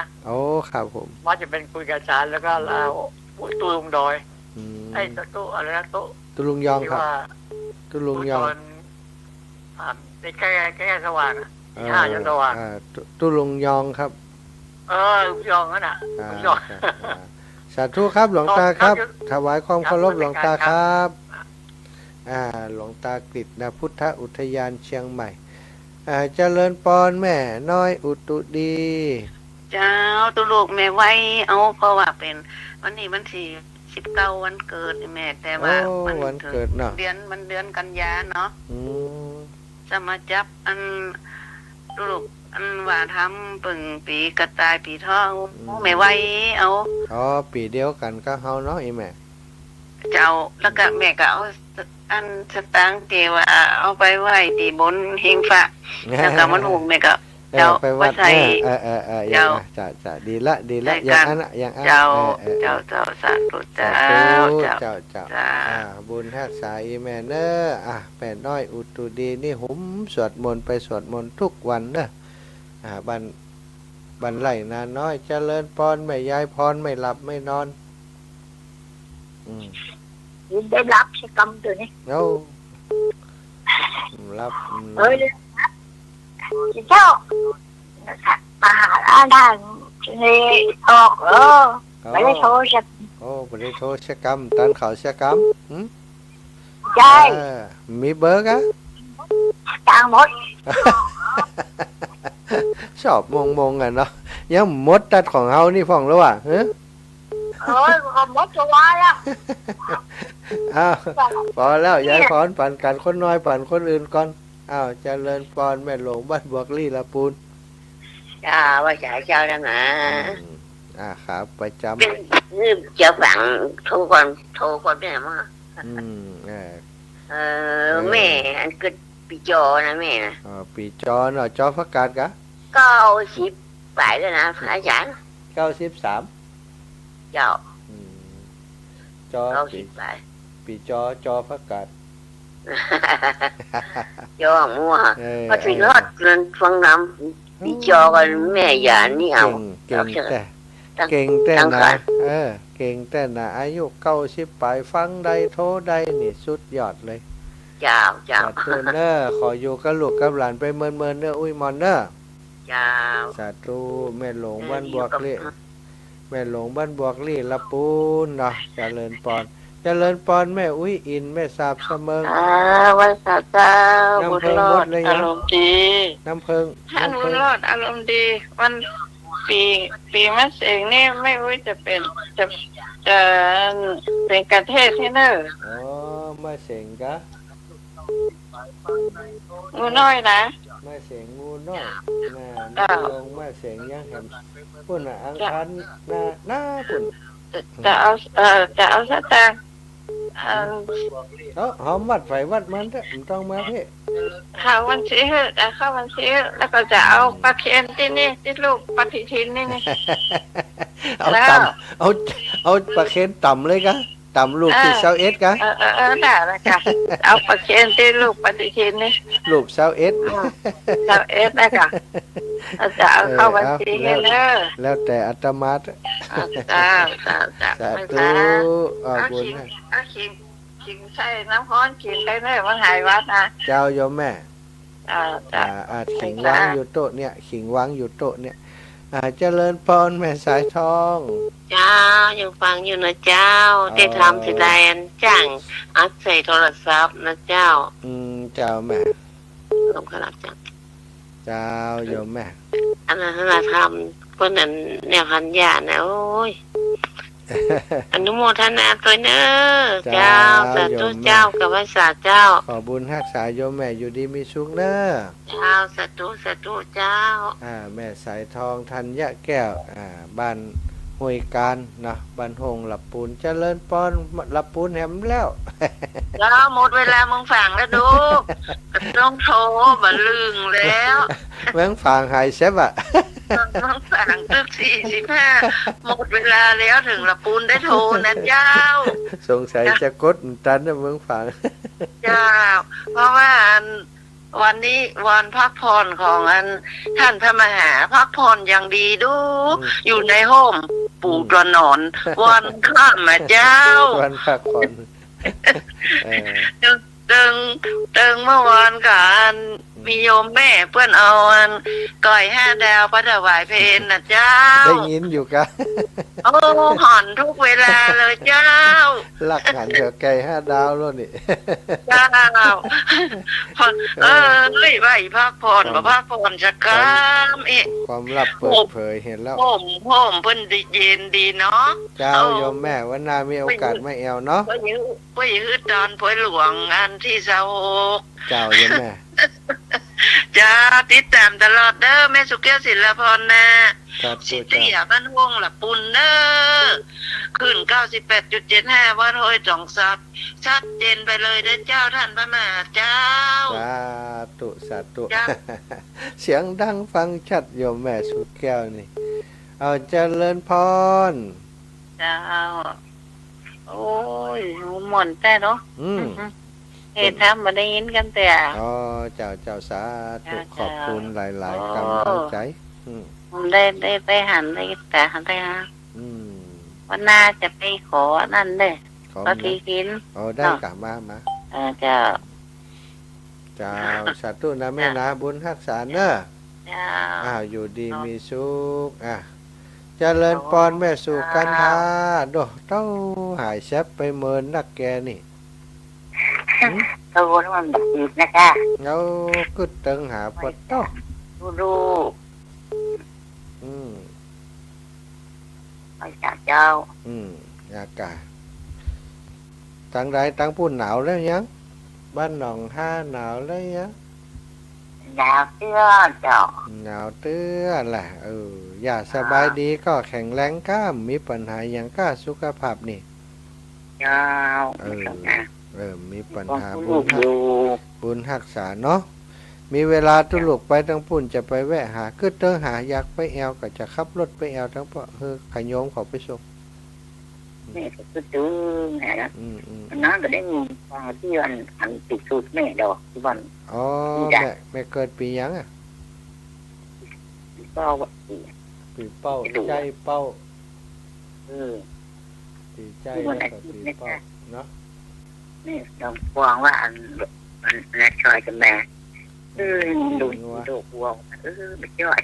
ครับผมว่าจะเป็นคุยกับอาจารย์แล้วก็เราตู้ลุงดอยไอ้ตู้อะไรนะตู้ลุงยองครับตู้ลุงยองแค่สว่าง5 ยันสว่างตู้ลุงยองครับลุงยองนั่นน่ะลุงยองสาธุครับหลวงตาครับถวายความเคารพหลวงตาครับ หลวงตากฤษณพุทธอุทยานเชียงใหม่เจริญปอนแม่น้อยอุตุดีเจ้าตุลูกแม่ไว้เอาเพราะว่าเป็นวันนี้วันที่19วันเกิดแม่แต่ว่าวันเกิดเนาะเดือนกันยาเนาะจะมาจับอันตุลูกอันว่าทำปึ่งปีกระต่ายปีทองแม่ไว้เอาปีเดียวกันก็เฮาเนาะอีแม่เจ้าแล้วก็แม่ก็เอาอันสตางค์เกว่าเอาไปไหว้ตีบนเฮงฟ้าแล้วก็มันหุงแม่ก็เจ้าไปวัดเจ้าจะดีละอย่างนั้นอย่างเจ้าสาธุเจ้าบุญรักษาอีแม่เนอแม่น้อยอุตุดีนี่หุมสวดมนต์ไปสวดมนต์ทุกวันเนอะบันไล่นาน้อยเจริญพรแม่ยายพรไม่หลับไม่นอนได้รับใช้กรรมตัวนี้รับเจ้ามาหาด้านนี่ออกไม่ได้โทรศัพท์ไม่ได้โทรศัพท์ตันเขาศัพท์ใช่มีเบอร์กะตังหมดชอบมงกันเนาะยังมดตัดของเฮานี่ฟ้องแล้วว่ะก็หมดตัวแล้วพอแล้วยายพรปั่นกันคนน้อยปั่นคนอื่นก่อนเจริญพรแม่หลวงบ้านบวกลี่ละปูนว่าจ่ายเจ้าแล้วนะครับประจำนี่เจ้าฝังโทรก่อนแม่มาแม่อันเกิดปีจอนะแม่นะปีจอเนาะจอพักกาดกะ90ไปแล้วนะอาจารย์93เจ้าจอปีจอพักกาดจอมั่วพอถึงรอดฟังน้ำปีจอกันแม่ยานี่เอาเก่งแต่นะเก่งแต่นะอายุ90ไปฟังได้โทได้นี่สุดยอดเลยเจ้าสาธุเนอขออยู่กับลูกกับหลานไปเมินเนออุ้ยมอนเนอเจ้าสาธุแม่หลวงบ้านบวกลี่แม่หลวงบ้านบวกลี่ละปูนเนาะเจริญปอนแม่อุ้ยอินแม่สาบเสมอวันสาบเจ้าน้ำเพิงหมดเลยอารมณ์ดีน้ำเพิงอนุรอดอารมณ์ดีวันปีมะเสงนี่ไม่อุ้ยจะเป็นกระเทศที่เนอมะเสงกะงูน้อยนะมะเสงงูน้อยลงมะเสงยังเห็นปุ่นอังคันหน้าปุ่นจะเอาสตางค์หอมวัดไฟวัดมันเถอะต้องมาเพ่เข้าวันชี้แล้วก็จะเอาปลาเค็มที่นี่ที่ลูกปฏิทินนี่เอาปลาเค็มต่ำเลยกะต่ำลูกที่21กะได้แล้วค่ะเอาปลาเค็มที่ลูกปฏิทินนี่ลูก21นะค่ะจะเอาเข้าวันชี้แล้วแต่อาตมาจ้าสาธุบุญขิงใส่น้ำร้อนขิงได้เลยวันหายวัดนะเจ้าโยมแม่ขิงวางอยู่โต๊ะเนี่ยขิงวางอยู่โต๊ะเนี่ยเจริญพรแม่สายทองเจ้ายังฟังอยู่นะเจ้าได้ทำสิได้จ้างอัดใส่โทรศัพท์นะเจ้าเจ้าแม่ลงขนาดเจ้าโยมแม่อันนั้นทำคนนั้นแนวหันยานะโอ้ยอนุโมทนาตัวเนอเจ้าสาธุเจ้ากับพระสาเจ้าขอบุญรักษาโยมแม่อยู่ดีมีสุขเนอเจ้าสาธุเจ้าแม่สายทองธัญแก้วบ้านห้วยการนะบ้านหงหลับปูนเจริญปอนหลับปูนแหมแล้วหมดเวลามึงฝังแล้วดูต้องโทรมาลึงแล้วเมืองฝังหายเซฟอ่ะน้องสั่งตึก45หมดเวลาแล้วถึงละปูนได้โทรนะเจ้าสงสัยจะกดตันนะเมืองฝังเจ้าเพราะว่าวันนี้วันพักผ่อนของท่านพระมหาพักผ่อนอย่างดีดูอยู่ในห้องปูตรนอนวันข้ามมาเจ้าวันพักผ่อนตึงเมื่อวานกัน มีโยมแม่เพื่อนเอาอันก้อย5 ดาวพระถวายเพลนะเจ้า ได้ยินอยู่กะ โอ้ห่อนทุกเวลาเลยเจ้า ลักหันเถอะไก่5 ดาวแล้วนี่ เจ้าเอ้ยไหวพักผ่อนบ่พักผ่อนจะกามเอ๊ะ ความลับเปิดเผยเห็นแล้ว ผมเพิ่นดีเย็นดีเนาะ เจ้าโยมแม่วันหน้ามีโอกาสไม่แอวเนาะ พ่อยืดตอนพ่อหลวงอันที่26 เจ้าโยมแม่ จ้าติดตามตลอดเด้อแม่สุเกษศิลพรนะ ครับ สิ ตัว เตี เจ้าย บ้านวงละปุ่นเด้อขึ้น 98.75 วัดห้วยจองซับชัดเจนไปเลยเด้อเจ้าท่านพระมหาเจ้า สาธุสาธุ จ้า เสียงดังฟังชัดโยมแม่สุดแก้วนี่เอาเจริญพร เจ้าโอ้ยหม่อนแต่เนาะ เหตุทำมาได้ยินกันแต่ อ๋อเจ้าสาธุ จ้า ขอบคุณหลาย โอ้ ๆกำลังใจได้ไปหันได้แต่หันไปฮะ อืม วันหน้าจะไปขอนั่นเด้ ขอ ก็ทีกิน อ๋อได้กลับมาเจ้า เจ้าสาธุนะแม่นะบุญรักษาเนอะ เจ้า อ้าวอยู่ดีมีสุขเจริญพรแม่สู่กันทาโดเต้าหายแซบไปเมินนักแกนี่ ตัวมันอีกนะคะ เงาก็ตึงหาปดโต้ ดู ไปจากเจ้า อากาศตั้งใดตั้งพูดหนาวแล้วยังบ้านหนองห้าหนาวแล้วยัง ดาวเตื้อเจ้า หนาวเตื้อแหละอย่าสบายดีก็แข็งแรงก้ามมีปัญหาอย่างก้าสุขภาพนี่ เจ้า มีปัญหา ลูกอยู่ บุญรักษาเนาะมีเวลาตุลุกไปทั้งปุ่นจะไปแวะหาคือเตอหาอยากไปแอวก็จะขับรถไปแอวทั้งเพราะขยโยมเขาไปส่ง แม่ก็คือตื้อแม่นะน้าก็ได้มีฟังที่อันติดสูตรแม่ดอกที่วัน อ๋อแม่เกิดปียังอ่ะ ก็ว่า ปีเป้าใจเป้า ปีใจ ที่ แล้ วั วน อา ก็ ทิต ปี ย์นะ เป้า คะ เนาะ นี่ลองฟังว่าอันนักชอยกับแม่ดูวัวไม่ย่อย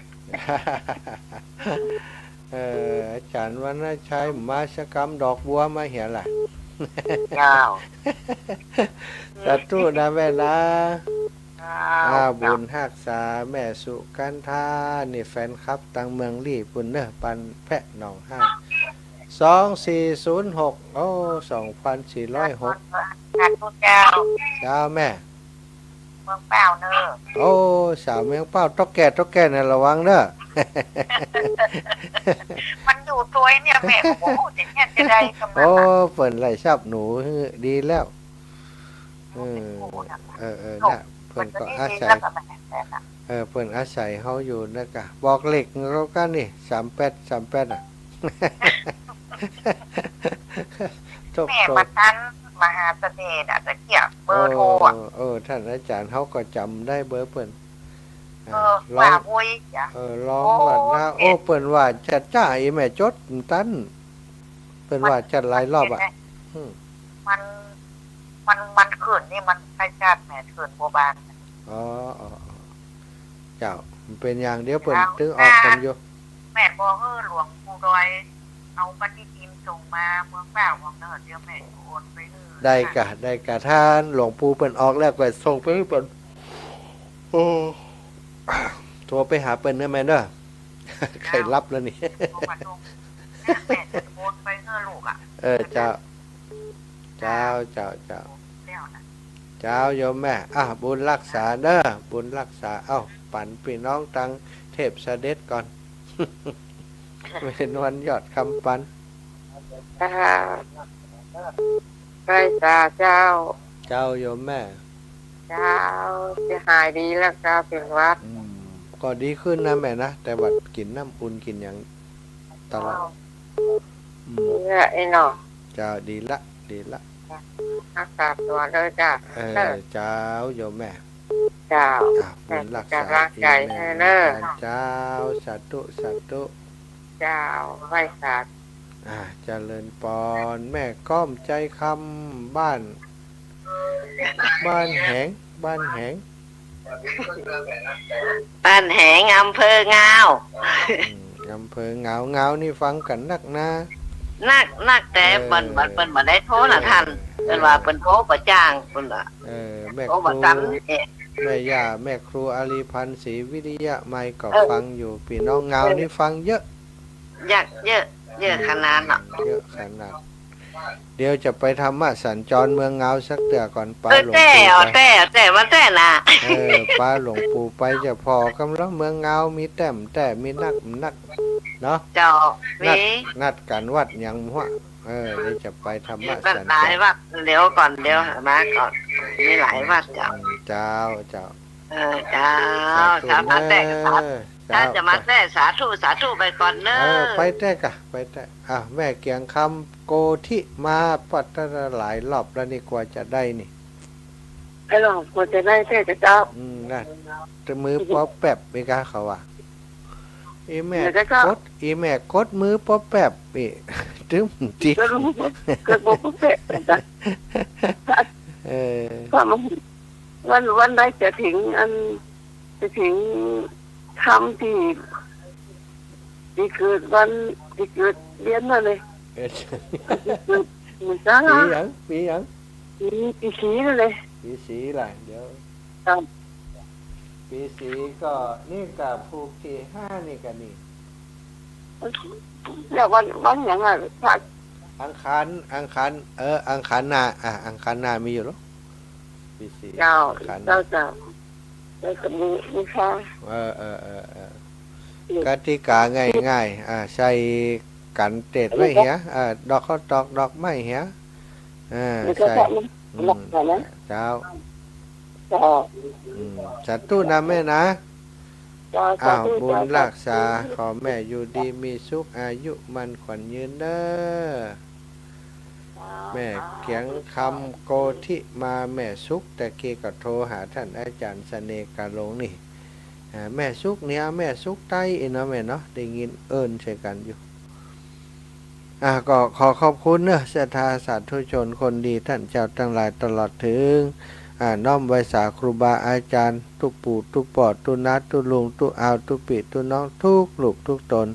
อาจารย์วันน่าใช้มาชกรรมดอกบัวมาเหี่ยล่ะ เจ้า สาธุนะแม่นะบุญรักษาแม่สุกันทานี่แฟนคลับตังเมืองลี่ปุ่นเนอะปันแพะหนองห้า24062406เจ้า เจ้าแม่ เมืองเปล่าเนอ สาวเมืองเป้าต๊อกแก่นะระวังเด้อ มันอยู่ตัวเนี่ยแม่โอ้แต่เนี่ยจะได้กำลัง เปิ่นไล่ชับหนูดีแล้วน่ะเพิ่นก็อาศัยเพิ่นอาศัยเฮาอยู่นะกะบอกเหล็กเรากันนี่38อ่ะ แม่มาทันมหาเสน่ห์น่ะจะเกี่ยวเบอร์โทรท่านอาจารย์เฮาก็จำได้เบอร์เพิ่นว่าวุ้ยจ้ะลองว่านะเปิ้นว่าจัดจ้าอีแม่จดตันเปิ้นว่าจัดหลายรอบอ่ะมันขืนนี่มันใกล้จัดแม่ขืนโบบานเจ้ามันเป็นอย่างเดียวเปิ้นตึงออกกันอยู่แม่บ่หลวงปู่ดอยเอาปฏิทินส่งมาเมืองเปล่าของเด้อเดี๋ยวแม่โอนไปได้กะท่านหลวงปู่เปิ้นออกแล้วก็ส่งไปให้เปิ้นโทรไปหาเปิ้นได้ไหมเด้อใครรับแล้วนี่เจ้าโยมแม่บุญรักษาเด้อบุญรักษาปั่นพี่น้องตังเทพเสด็จก่อนเป็นวันยอดคำปันใกล้ตาเจ้าโยมแม่เจ้าจะหายดีแล้วเจ้าเป็นวัดก็ดีขึ้นนะแม่นะแต่ว่ากินน้ำอุ่นกินอย่างตลอดไอ้หนอเจ้าดีละอากาศตัวเลยจ้าเจ้าโยมแม่เจ้าบุญรักษาใจเนอเจ้าสาธุเจ้าไหว้สาธุเจริญปอนแม่ก้อมใจคำบ้านแหง บ้านแหงอำเภอเงา อำเภอเงาเงานี่ฟังกันนักนะ นักแต่เปิ้นมาได้โทรน่ะท่านเปิ้นว่าเปิ้นโทรประจ้างเปิ้นว่า แม่ค โทรประ รู กัน แม่ย่าแม่ครูอาลีพันธ์ศรีวิริยะไม่ก็ฟังอยู่พี่น้องเงานี่ฟังเยอะ ยากเยอะขนาดน่ะ เยอะขนาดเดี๋ยวจะไปทำมาสัญจรเมืองเงาสักเตือก่อนป้าหลวง แต่ ปู่ไป แต่มาแต่น่ะ ป้าหลวงปู่ไปจะพอกำลังเมืองเงามีแต้มแต่มีนักเนาะ เจ้ามี นัดกันวัดหยังหัวเดี๋ยวจะไปทำมา วัด สัญ หลา จ ย ร วัดเดี๋ยวก่อนเดี๋ยวมาก่อนมีหลายวัดเจ้า เจ้า เจ้า สาธุ ถ้ามาแต่ก็สาธุ เจ้ ถ้าจะมาแต่สาธุไปก่อนเนอะ ไปแต่กะไปแต่แม่เกียงคำโกธิมาปัตตะหลายรอบแล้วนี่กว่าจะได้นี่ ไอ้หลวงพ่อจะได้แต่เจ้า นั่นจะมือป๊อปแป๊บไปกะเขาว่าอีแม่กดมือป๊อปแป๊บอีตึ้มจี ก็รู้ก็บอกว่าเป็ดจ้ะ ก็วันใดจะถึงทำที่เกิดวันที่เกิดเรียนมาเลยมันจ้า ปีหยัง ปีสีนั่นเลย ปีสีแหละเดี๋ยวปีสีก็นี่กับภูเก็ต5นี่กันนี่ แล้ววันอย่างไรถ้า อังคารอังคารหน้าอังคารหน้ามีอยู่หรอปีสี เจ้าแล้วก็มีค่ะ กติกาง่ายใส่กันเต็ดไว้เหี้ยดอกข้าวตอกดอกไม้เหี้ยใส่เจ้าสัตว์ตู้นะแม่นะบุญรักษาขอแม่อยู่ดีมีสุขอายุมันขวัญยืนเด้อแม่เกียงคำโกธิมาแม่สุขแต่เกก็โทรหาท่านอาจารย์เสน่ห์กาลงนี่แม่สุขเนี่ยแม่สุขใต้เนาะแม่เนาะได้ยินใช่กันอยู่ก็ขอขอบคุณเนอะศรัทธาสาธุชนคนดีท่านเจ้าทั้งหลายตลอดถึงน้อมไว้สาครูบาอาจารย์ทุกปู่ทุกปอดทุกนัดทุกลุงทุกอาวทุกปีทุกน้องทุกลูกทุกตน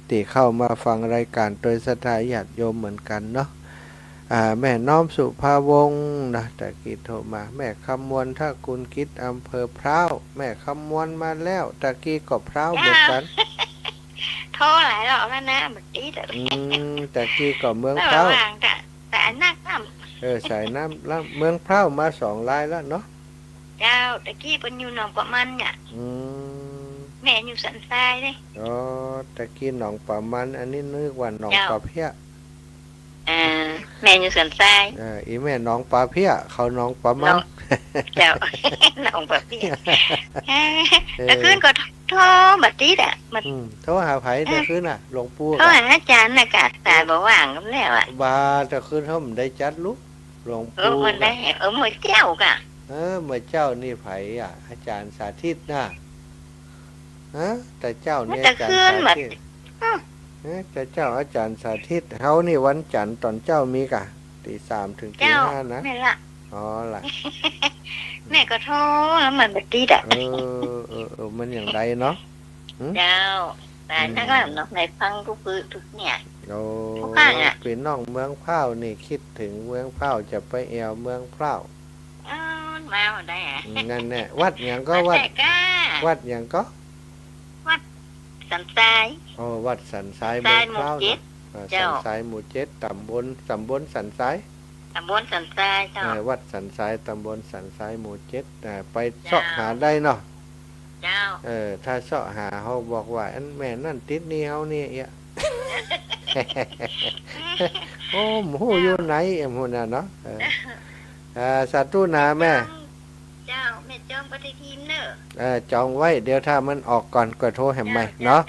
ที่เข้ามาฟังรายการโดยศรัทธาญาติโยมเหมือนกันเนาะแม่น้อมสุภาวงศ์นะตะกี้โทรมาแม่คำมวลถ้าคุณคิดอำเภอพร้าวแม่คำมวลมาแล้วตะกี้ก็พร้าวเหมือนกัน โทรหลายรอบแล้วนะเมื่อกี้ตะกี้ก็เมืองพร้าวแต่นักน้ำใส่น้ำแล้วเมืองพร้าวมา2 ลายแล้วเนาะเจ้าตะกี้เป็นอยู่หนองประมันเนี่ยแม่อยู่สันทรายเลยตะกี้หนองประมันอันนี้นึกว่าหนองปลาเพี้ยแม่อยู่สันทรายอีแม่หนองปลาเพี้ยเขาหนองประมันเจ้าหนองปลาเพี้ยตะคืนก็โทรบัดนี้แหละโทรหาไผตะคืนหลวงปู่โทรหาอาจารย์นะกะตาบ่ว่างกันแล้วบาตะคืนเขาได้จัดลุกหลวงปู่มันได้เมื่อเจ้ากะเมื่อเจ้านี่ไผอาจารย์สาธิตนะแต่เจ้าเนี่ยอาจารย์สาธิตแต่เจ้าอาจารย์สาธิตเขานี่วันจันทร์ตอนเจ้ามีกะตี 3 ถึงตี 5นะแม่ละล่ะแม่ก็โทรแล้วมันบัดนี้แหละมันอย่างไรเนาะเจ้าแต่ถ้าก็เนาะในฟังทุกพื้นทุกเนี่ยทุกข้างเป็นน้องเมืองพร้าวนี่คิดถึงเมืองพร้าวจะไปแอวเมืองพร้าวมาได้นั่นแน่วัดอย่างก็วัดอย่างก็วัดสันทรายวัดสันทรายเมืองพร้าวสันทรายหมู่7ตำบลสันทรายสันทรายเจ้าวัดสันทรายตำบลสันทรายหมู่7ไปเสาะหาได้เนาะเจ้าถ้าเสาะหาเขาบอกว่าอันแม่นั่นติดนี่เขานี่โอ้หมูอยู่ไหนหมูน่ะเนาะสัตว์ตู้นาแม่เจ้าแม่จองปฏิทินเนอะจองไว้เดี๋ยวถ้ามันออกก่อนก็โทรแหมใหม่เนาะ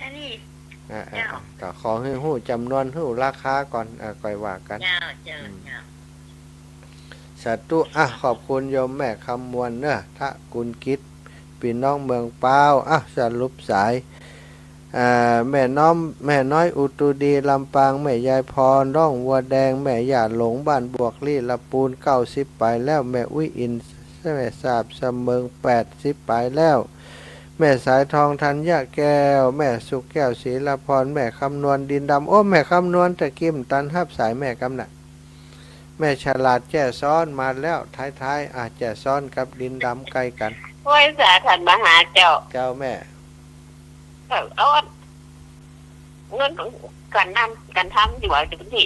ก็ขอให้หู้จำนวนหู้ราคาก่อนก่อยว่ากันสัตว์ตู้ขอบคุณโยมแม่คำมวลเนอะถ้าคุณคิดพี่น้องเมืองเปล่าสรุปสายแม่น้อยอุตุดีลำปางแม่ยายพรร่องวัวแดงแม่หยาหลงบ้านบวกลี่ละปูน90ไปแล้วแม่อุ้ยอินแซ แม่สาบเสมิง80 ปลายแล้ว แม่สายทองธัญญาแก้ว แม่สุกแก้วศรีละพร แม่คำนวณดินดำโอ้แม่คำนวณตะกิมตันทับสายแม่กำน่ะแม่ฉลาดแจ้ซ้อนมาแล้วท้ายๆอาจจะซ้อนกับดินดำใกล้กัน ไว้สาขันมหาเจ้า เจ้าแม่ เอาเงินกันทำดีกว่าจะเป็นที่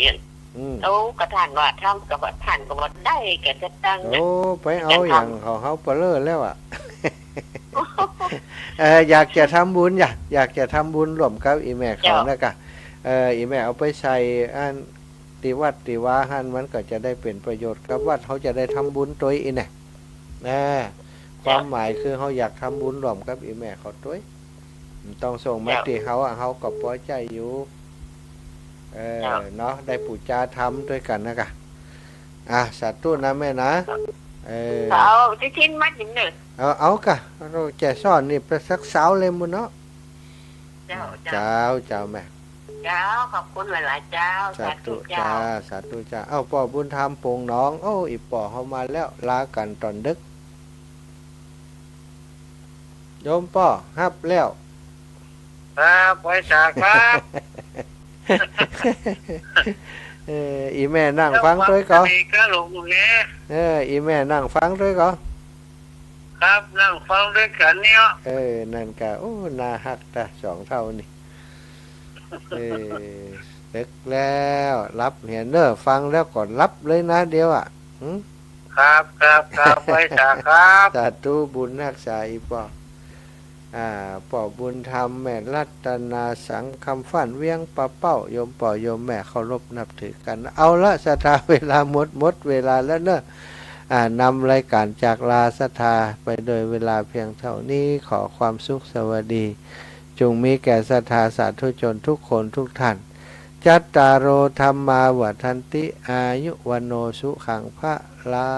แล้วกระทานว่าทำกับว่าทานกับว่าได้กันจะตั้ง โอ้ไปเอาอย่างของเขาเปลือแล้วอ่ะ อยากจะทำบุญอยากจะทำบุญร่วมกับอีแม่เขานะกะอีแม่เอาไปใส่อันติวัดติวาหันมันก็จะได้เป็นประโยชน์กับวัดเขาจะได้ทำบุญตัวอีเนี่ยความหมายคือเขาอยากทำบุญร่วมกับอีแม่เขาตัวต้องส่งมาติเขาเขาก็พอใจอยู่เนาะได้ปู่จาทำด้วยกันนะกะสาธุนะแม่นะเอาที่ทิ้นมัดอย่างหนึ่งเอากะเราแจซ่อนนี่ไปสักสาวเลยมุนเนาะเจ้าแม่เจ้าขอบคุณหลายๆเจ้าสาธุจ้าสาธุจ้าป่อบุญธรรมปงน้องอีป่อเขามาแล้วลากันตอนดึกโยมป่อฮับแล้วครับไว้สาครับอีแม่นั่งฟังด้วยก่อนก็หลงเนี่ยอีแม่นั่งฟังด้วยก่อนครับนั่งฟังด้วยกันเนี่ยนั่นกะโอ้นาฮักตา2 เท่านี่ดึกแล้วรับเห็นเนอะฟังแล้วก่อนรับเลยนะเดียวครับไว้สาครับสาธุบุญรักษาอีป่อป่อบุญธรรมแม่รัตนาสังคำฝันเวียงปะเป้าโยมป่อโยมแม่เคารพนับถือกันเอาละศรัทธาเวลาหมดเวลาแล้วเนอะนำรายการจากลาศรัทธาไปโดยเวลาเพียงเท่านี้ขอความสุขสวัสดีจงมีแก่ศรัทธาสาธุชนทุกคนทุกท่านจัตตารโอธรรมาวัฏันติอายุวโนสุขังพระลา